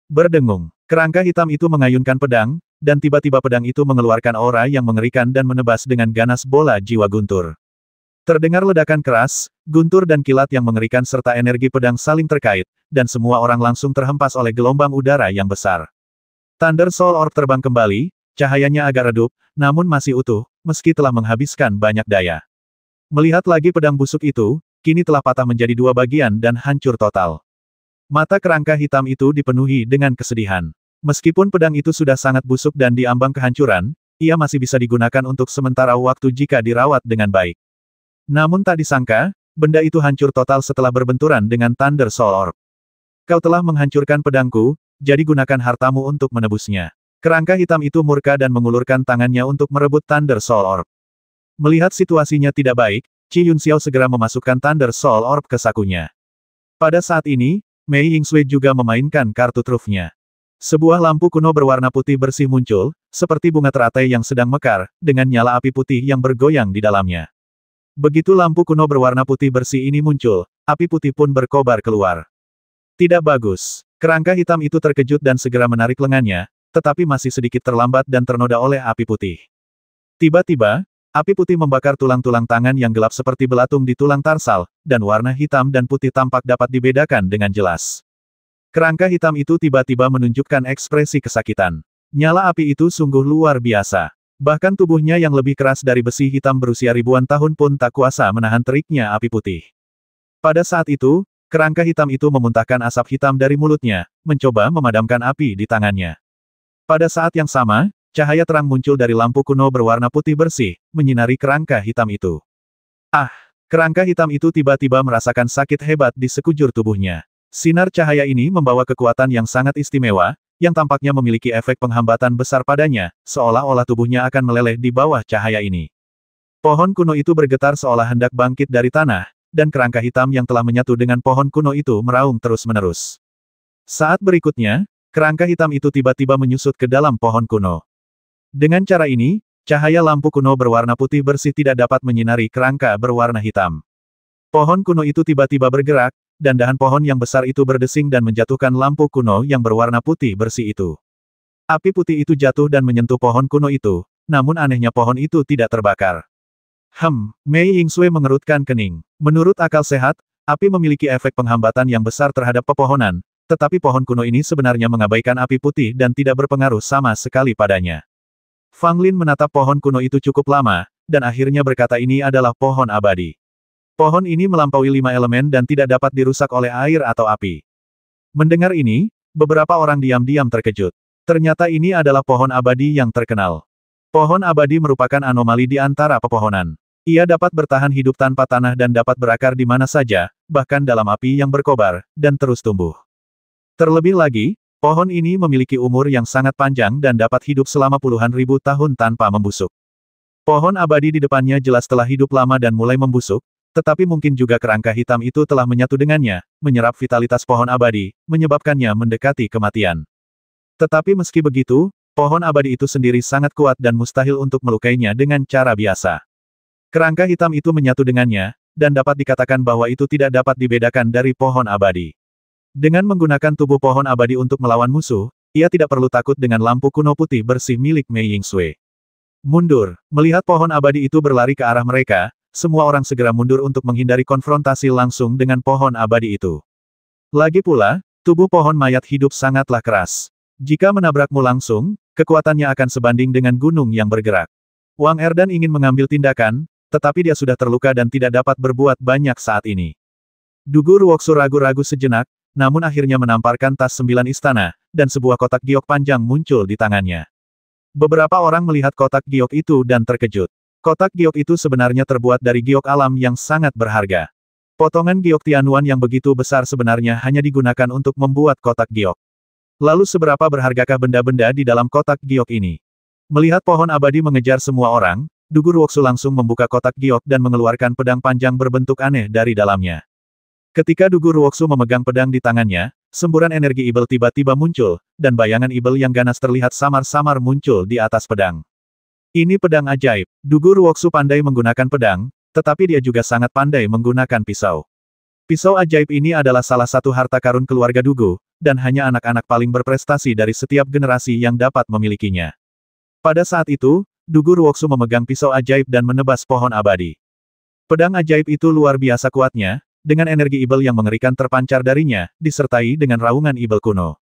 Berdengung, kerangka hitam itu mengayunkan pedang, dan tiba-tiba pedang itu mengeluarkan aura yang mengerikan dan menebas dengan ganas bola jiwa guntur. Terdengar ledakan keras, guntur dan kilat yang mengerikan serta energi pedang saling terkait, dan semua orang langsung terhempas oleh gelombang udara yang besar. Thunder Soul Orb terbang kembali, cahayanya agak redup, namun masih utuh, meski telah menghabiskan banyak daya. Melihat lagi pedang busuk itu, kini telah patah menjadi dua bagian dan hancur total. Mata kerangka hitam itu dipenuhi dengan kesedihan. Meskipun pedang itu sudah sangat busuk dan diambang kehancuran, ia masih bisa digunakan untuk sementara waktu jika dirawat dengan baik. Namun tak disangka, benda itu hancur total setelah berbenturan dengan Thunder Soul Orb. Kau telah menghancurkan pedangku, jadi gunakan hartamu untuk menebusnya. Kerangka hitam itu murka dan mengulurkan tangannya untuk merebut Thunder Soul Orb. Melihat situasinya tidak baik, Qi Yunxiao segera memasukkan Thunder Soul Orb ke sakunya. Pada saat ini, Mei Yingsui juga memainkan kartu trufnya. Sebuah lampu kuno berwarna putih bersih muncul, seperti bunga teratai yang sedang mekar, dengan nyala api putih yang bergoyang di dalamnya. Begitu lampu kuno berwarna putih bersih ini muncul, api putih pun berkobar keluar. Tidak bagus. Kerangka hitam itu terkejut dan segera menarik lengannya, tetapi masih sedikit terlambat dan ternoda oleh api putih. Tiba-tiba, api putih membakar tulang-tulang tangan yang gelap seperti belatung di tulang tarsal, dan warna hitam dan putih tampak dapat dibedakan dengan jelas. Kerangka hitam itu tiba-tiba menunjukkan ekspresi kesakitan. Nyala api itu sungguh luar biasa. Bahkan tubuhnya yang lebih keras dari besi hitam berusia ribuan tahun pun tak kuasa menahan teriknya api putih. Pada saat itu, kerangka hitam itu memuntahkan asap hitam dari mulutnya, mencoba memadamkan api di tangannya. Pada saat yang sama, cahaya terang muncul dari lampu kuno berwarna putih bersih, menyinari kerangka hitam itu. Ah! Kerangka hitam itu tiba-tiba merasakan sakit hebat di sekujur tubuhnya. Sinar cahaya ini membawa kekuatan yang sangat istimewa, yang tampaknya memiliki efek penghambatan besar padanya, seolah-olah tubuhnya akan meleleh di bawah cahaya ini. Pohon kuno itu bergetar seolah hendak bangkit dari tanah, dan kerangka hitam yang telah menyatu dengan pohon kuno itu meraung terus-menerus. Saat berikutnya, kerangka hitam itu tiba-tiba menyusut ke dalam pohon kuno. Dengan cara ini, cahaya lampu kuno berwarna putih bersih tidak dapat menyinari kerangka berwarna hitam. Pohon kuno itu tiba-tiba bergerak, dan dahan pohon yang besar itu berdesing dan menjatuhkan lampu kuno yang berwarna putih bersih itu. Api putih itu jatuh dan menyentuh pohon kuno itu, namun anehnya pohon itu tidak terbakar. Mei Yingsui mengerutkan kening. Menurut akal sehat, api memiliki efek penghambatan yang besar terhadap pepohonan, tetapi pohon kuno ini sebenarnya mengabaikan api putih dan tidak berpengaruh sama sekali padanya. Fang Lin menatap pohon kuno itu cukup lama, dan akhirnya berkata ini adalah pohon abadi. Pohon ini melampaui 5 elemen dan tidak dapat dirusak oleh air atau api. Mendengar ini, beberapa orang diam-diam terkejut. Ternyata ini adalah pohon abadi yang terkenal. Pohon abadi merupakan anomali di antara pepohonan. Ia dapat bertahan hidup tanpa tanah dan dapat berakar di mana saja, bahkan dalam api yang berkobar, dan terus tumbuh. Terlebih lagi, pohon ini memiliki umur yang sangat panjang dan dapat hidup selama puluhan ribu tahun tanpa membusuk. Pohon abadi di depannya jelas telah hidup lama dan mulai membusuk, tetapi mungkin juga kerangka hitam itu telah menyatu dengannya, menyerap vitalitas pohon abadi, menyebabkannya mendekati kematian. Tetapi meski begitu, pohon abadi itu sendiri sangat kuat dan mustahil untuk melukainya dengan cara biasa. Kerangka hitam itu menyatu dengannya, dan dapat dikatakan bahwa itu tidak dapat dibedakan dari pohon abadi. Dengan menggunakan tubuh pohon abadi untuk melawan musuh, ia tidak perlu takut dengan lampu kuno putih bersih milik Mei Yingsui. Mundur. Melihat pohon abadi itu berlari ke arah mereka, semua orang segera mundur untuk menghindari konfrontasi langsung dengan pohon abadi itu. Lagi pula, tubuh pohon mayat hidup sangatlah keras. Jika menabrakmu langsung, kekuatannya akan sebanding dengan gunung yang bergerak. Wang Erdan ingin mengambil tindakan, tetapi dia sudah terluka dan tidak dapat berbuat banyak saat ini. Dugu Ruoksu ragu-ragu sejenak, namun akhirnya menamparkan tas 9 istana, dan sebuah kotak giok panjang muncul di tangannya. Beberapa orang melihat kotak giok itu dan terkejut. Kotak giok itu sebenarnya terbuat dari giok alam yang sangat berharga. Potongan giok Tianuan yang begitu besar sebenarnya hanya digunakan untuk membuat kotak giok. Lalu seberapa berhargakah benda-benda di dalam kotak giok ini? Melihat pohon abadi mengejar semua orang, Dugu Ruoksu langsung membuka kotak giok dan mengeluarkan pedang panjang berbentuk aneh dari dalamnya. Ketika Dugu Ruoksu memegang pedang di tangannya, semburan energi ibel tiba-tiba muncul, dan bayangan ibel yang ganas terlihat samar-samar muncul di atas pedang. Ini pedang ajaib. Dugu Ruoksu pandai menggunakan pedang, tetapi dia juga sangat pandai menggunakan pisau. Pisau ajaib ini adalah salah satu harta karun keluarga Dugu, dan hanya anak-anak paling berprestasi dari setiap generasi yang dapat memilikinya. Pada saat itu, Dugu Ruoksu memegang pisau ajaib dan menebas pohon abadi. Pedang ajaib itu luar biasa kuatnya, dengan energi ibel yang mengerikan terpancar darinya, disertai dengan raungan ibel kuno.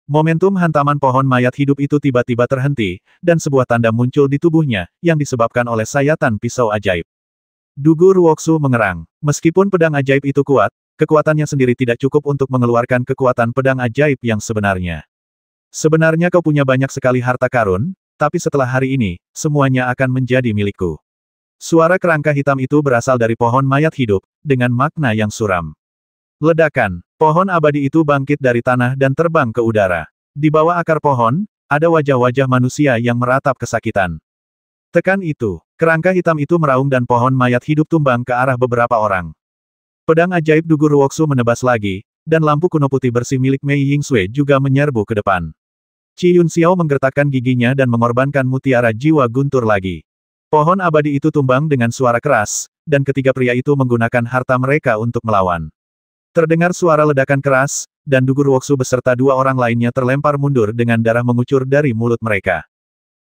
Momentum hantaman pohon mayat hidup itu tiba-tiba terhenti, dan sebuah tanda muncul di tubuhnya, yang disebabkan oleh sayatan pisau ajaib. Dugu Ruoksu mengerang. Meskipun pedang ajaib itu kuat, kekuatannya sendiri tidak cukup untuk mengeluarkan kekuatan pedang ajaib yang sebenarnya. Sebenarnya kau punya banyak sekali harta karun, tapi setelah hari ini, semuanya akan menjadi milikku. Suara kerangka hitam itu berasal dari pohon mayat hidup, dengan makna yang suram. Ledakan. Pohon abadi itu bangkit dari tanah dan terbang ke udara. Di bawah akar pohon, ada wajah-wajah manusia yang meratap kesakitan. Tekan itu. Kerangka hitam itu meraung dan pohon mayat hidup tumbang ke arah beberapa orang. Pedang ajaib Dugu Ruoksu menebas lagi, dan lampu kuno putih bersih milik Mei Yingsui juga menyerbu ke depan. Qi Yunxiao menggertakkan giginya dan mengorbankan mutiara jiwa guntur lagi. Pohon abadi itu tumbang dengan suara keras, dan ketiga pria itu menggunakan harta mereka untuk melawan. Terdengar suara ledakan keras, dan Dugu Ruoksu beserta dua orang lainnya terlempar mundur dengan darah mengucur dari mulut mereka.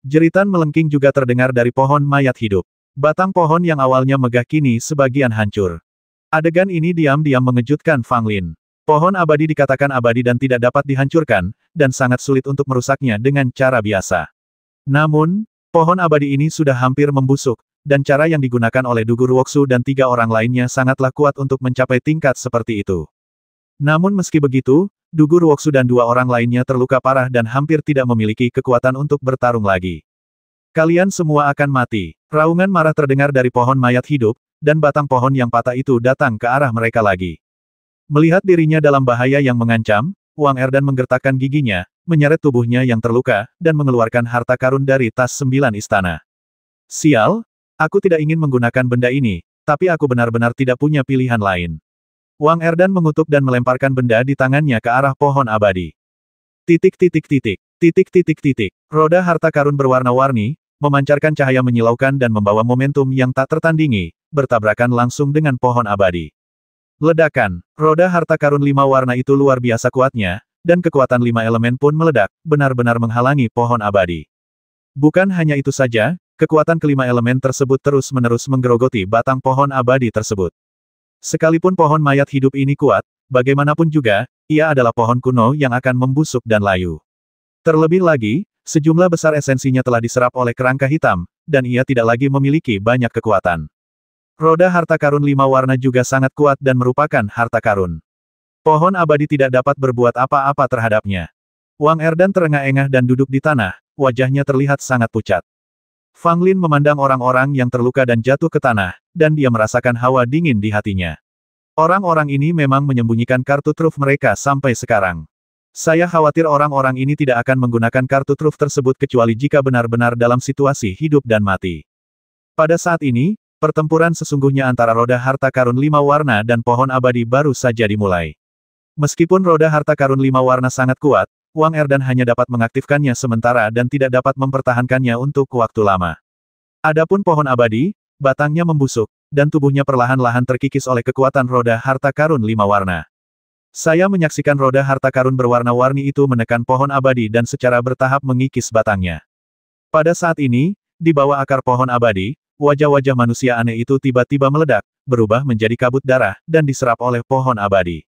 Jeritan melengking juga terdengar dari pohon mayat hidup. Batang pohon yang awalnya megah kini sebagian hancur. Adegan ini diam-diam mengejutkan Fang Lin. Pohon abadi dikatakan abadi dan tidak dapat dihancurkan, dan sangat sulit untuk merusaknya dengan cara biasa. Namun, pohon abadi ini sudah hampir membusuk, dan cara yang digunakan oleh Dugu Ruoksu dan tiga orang lainnya sangatlah kuat untuk mencapai tingkat seperti itu. Namun meski begitu, Dugu Ruoksu dan dua orang lainnya terluka parah dan hampir tidak memiliki kekuatan untuk bertarung lagi. Kalian semua akan mati. Raungan marah terdengar dari pohon mayat hidup, dan batang pohon yang patah itu datang ke arah mereka lagi. Melihat dirinya dalam bahaya yang mengancam, Wang Erdan menggertakkan giginya, menyeret tubuhnya yang terluka, dan mengeluarkan harta karun dari tas 9 istana. Sial, aku tidak ingin menggunakan benda ini, tapi aku benar-benar tidak punya pilihan lain. Wang Erdan mengutuk dan melemparkan benda di tangannya ke arah pohon abadi. Titik. Roda harta karun berwarna-warni, memancarkan cahaya menyilaukan dan membawa momentum yang tak tertandingi, bertabrakan langsung dengan pohon abadi. Ledakan. Roda harta karun 5 warna itu luar biasa kuatnya, dan kekuatan 5 elemen pun meledak, benar-benar menghalangi pohon abadi. Bukan hanya itu saja, kekuatan kelima elemen tersebut terus-menerus menggerogoti batang pohon abadi tersebut. Sekalipun pohon mayat hidup ini kuat, bagaimanapun juga, ia adalah pohon kuno yang akan membusuk dan layu. Terlebih lagi, sejumlah besar esensinya telah diserap oleh kerangka hitam, dan ia tidak lagi memiliki banyak kekuatan. Roda harta karun 5 warna juga sangat kuat dan merupakan harta karun. Pohon abadi tidak dapat berbuat apa-apa terhadapnya. Wang Erdan terengah-engah dan duduk di tanah, wajahnya terlihat sangat pucat. Fang Lin memandang orang-orang yang terluka dan jatuh ke tanah, dan dia merasakan hawa dingin di hatinya. Orang-orang ini memang menyembunyikan kartu truf mereka sampai sekarang. Saya khawatir orang-orang ini tidak akan menggunakan kartu truf tersebut kecuali jika benar-benar dalam situasi hidup dan mati. Pada saat ini, pertempuran sesungguhnya antara roda harta karun 5 warna dan pohon abadi baru saja dimulai. Meskipun roda harta karun 5 warna sangat kuat, Wang Erdan hanya dapat mengaktifkannya sementara dan tidak dapat mempertahankannya untuk waktu lama. Adapun pohon abadi, batangnya membusuk, dan tubuhnya perlahan-lahan terkikis oleh kekuatan roda harta karun 5 warna. Saya menyaksikan roda harta karun berwarna-warni itu menekan pohon abadi dan secara bertahap mengikis batangnya. Pada saat ini, di bawah akar pohon abadi, wajah-wajah manusia aneh itu tiba-tiba meledak, berubah menjadi kabut darah, dan diserap oleh pohon abadi.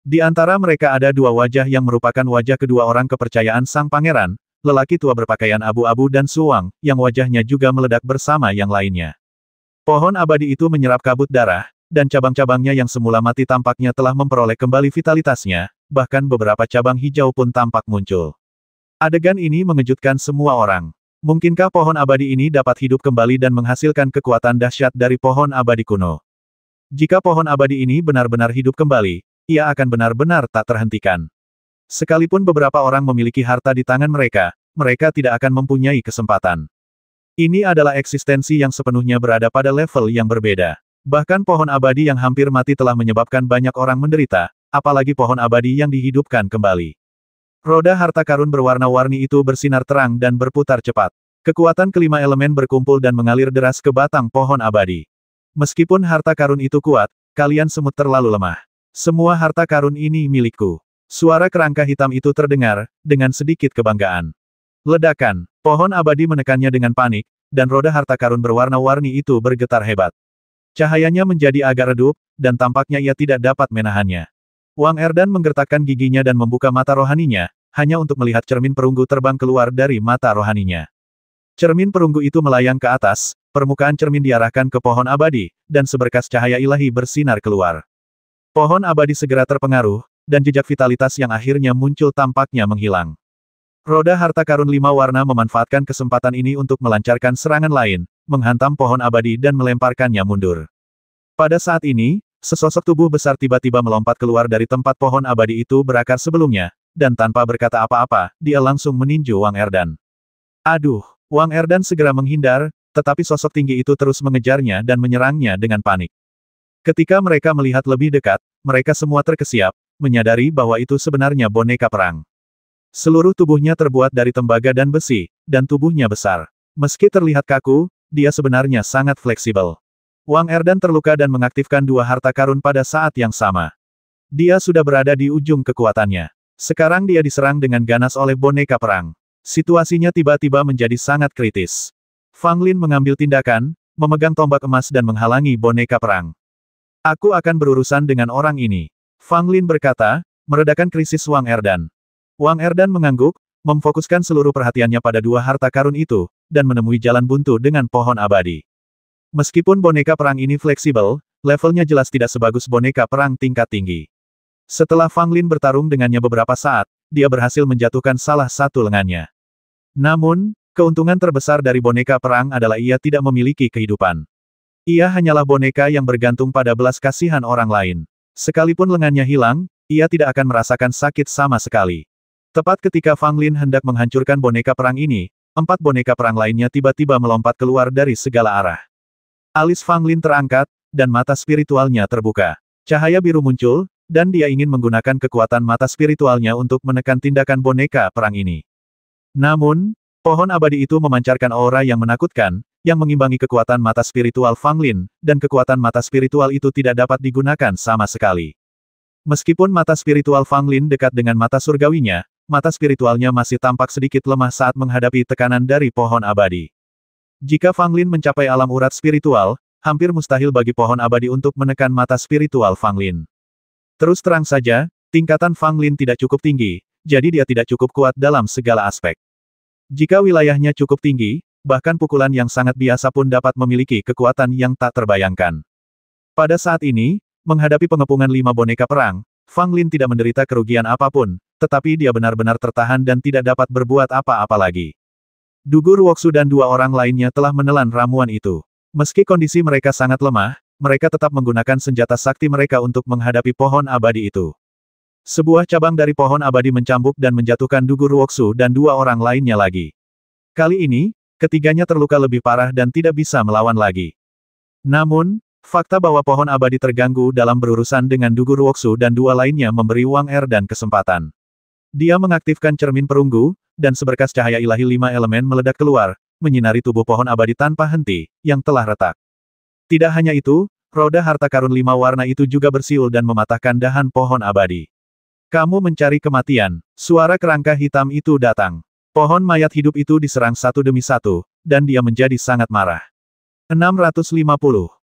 Di antara mereka ada dua wajah yang merupakan wajah kedua orang kepercayaan sang pangeran, lelaki tua berpakaian abu-abu dan Suwang, yang wajahnya juga meledak bersama yang lainnya. Pohon abadi itu menyerap kabut darah, dan cabang-cabangnya yang semula mati tampaknya telah memperoleh kembali vitalitasnya, bahkan beberapa cabang hijau pun tampak muncul. Adegan ini mengejutkan semua orang. Mungkinkah pohon abadi ini dapat hidup kembali dan menghasilkan kekuatan dahsyat dari pohon abadi kuno? Jika pohon abadi ini benar-benar hidup kembali, ia akan benar-benar tak terhentikan. Sekalipun beberapa orang memiliki harta di tangan mereka, mereka tidak akan mempunyai kesempatan. Ini adalah eksistensi yang sepenuhnya berada pada level yang berbeda. Bahkan pohon abadi yang hampir mati telah menyebabkan banyak orang menderita, apalagi pohon abadi yang dihidupkan kembali. Roda harta karun berwarna-warni itu bersinar terang dan berputar cepat. Kekuatan kelima elemen berkumpul dan mengalir deras ke batang pohon abadi. Meskipun harta karun itu kuat, kalian semut terlalu lemah. Semua harta karun ini milikku. Suara kerangka hitam itu terdengar, dengan sedikit kebanggaan. Ledakan, pohon abadi menekannya dengan panik, dan roda harta karun berwarna-warni itu bergetar hebat. Cahayanya menjadi agak redup, dan tampaknya ia tidak dapat menahannya. Wang Erdan menggertakkan giginya dan membuka mata rohaninya, hanya untuk melihat cermin perunggu terbang keluar dari mata rohaninya. Cermin perunggu itu melayang ke atas, permukaan cermin diarahkan ke pohon abadi, dan seberkas cahaya ilahi bersinar keluar. Pohon abadi segera terpengaruh, dan jejak vitalitas yang akhirnya muncul tampaknya menghilang. Roda harta karun 5 warna memanfaatkan kesempatan ini untuk melancarkan serangan lain, menghantam pohon abadi dan melemparkannya mundur. Pada saat ini, sesosok tubuh besar tiba-tiba melompat keluar dari tempat pohon abadi itu berakar sebelumnya, dan tanpa berkata apa-apa, dia langsung meninju Wang Erdan. Aduh, Wang Erdan segera menghindar, tetapi sosok tinggi itu terus mengejarnya dan menyerangnya dengan panik. Ketika mereka melihat lebih dekat, mereka semua terkesiap, menyadari bahwa itu sebenarnya boneka perang. Seluruh tubuhnya terbuat dari tembaga dan besi, dan tubuhnya besar. Meski terlihat kaku, dia sebenarnya sangat fleksibel. Wang Erdan terluka dan mengaktifkan dua harta karun pada saat yang sama. Dia sudah berada di ujung kekuatannya. Sekarang dia diserang dengan ganas oleh boneka perang. Situasinya tiba-tiba menjadi sangat kritis. Fang Lin mengambil tindakan, memegang tombak emas dan menghalangi boneka perang. Aku akan berurusan dengan orang ini. Fang Lin berkata, meredakan krisis Wang Erdan. Wang Erdan mengangguk, memfokuskan seluruh perhatiannya pada dua harta karun itu, dan menemui jalan buntu dengan pohon abadi. Meskipun boneka perang ini fleksibel, levelnya jelas tidak sebagus boneka perang tingkat tinggi. Setelah Fang Lin bertarung dengannya beberapa saat, dia berhasil menjatuhkan salah satu lengannya. Namun, keuntungan terbesar dari boneka perang adalah ia tidak memiliki kehidupan. Ia hanyalah boneka yang bergantung pada belas kasihan orang lain. Sekalipun lengannya hilang, ia tidak akan merasakan sakit sama sekali. Tepat ketika Fang Lin hendak menghancurkan boneka perang ini, 4 boneka perang lainnya tiba-tiba melompat keluar dari segala arah. Alis Fang Lin terangkat, dan mata spiritualnya terbuka. Cahaya biru muncul, dan dia ingin menggunakan kekuatan mata spiritualnya untuk menekan tindakan boneka perang ini. Namun, pohon abadi itu memancarkan aura yang menakutkan, yang mengimbangi kekuatan mata spiritual Fang Lin, dan kekuatan mata spiritual itu tidak dapat digunakan sama sekali. Meskipun mata spiritual Fang Lin dekat dengan mata surgawinya, mata spiritualnya masih tampak sedikit lemah saat menghadapi tekanan dari pohon abadi. Jika Fang Lin mencapai alam urat spiritual, hampir mustahil bagi pohon abadi untuk menekan mata spiritual Fang Lin. Terus terang saja, tingkatan Fang Lin tidak cukup tinggi, jadi dia tidak cukup kuat dalam segala aspek. Jika wilayahnya cukup tinggi, bahkan pukulan yang sangat biasa pun dapat memiliki kekuatan yang tak terbayangkan. Pada saat ini, menghadapi pengepungan 5 boneka perang, Fang Lin tidak menderita kerugian apapun, tetapi dia benar-benar tertahan dan tidak dapat berbuat apa-apa lagi. Dugu Ruoksu dan 2 orang lainnya telah menelan ramuan itu. Meski kondisi mereka sangat lemah, mereka tetap menggunakan senjata sakti mereka untuk menghadapi pohon abadi itu. Sebuah cabang dari pohon abadi mencambuk dan menjatuhkan Dugu Ruoksu dan 2 orang lainnya lagi. Kali ini, ketiganya terluka lebih parah dan tidak bisa melawan lagi. Namun, fakta bahwa pohon abadi terganggu dalam berurusan dengan Dugu Ruoksu dan 2 lainnya memberi Wang Erdan kesempatan. Dia mengaktifkan cermin perunggu, dan seberkas cahaya ilahi 5 elemen meledak keluar, menyinari tubuh pohon abadi tanpa henti, yang telah retak. Tidak hanya itu, roda harta karun 5 warna itu juga bersiul dan mematahkan dahan pohon abadi. Kamu mencari kematian. Suara kerangka hitam itu datang. Pohon mayat hidup itu diserang satu demi satu, dan dia menjadi sangat marah. 650.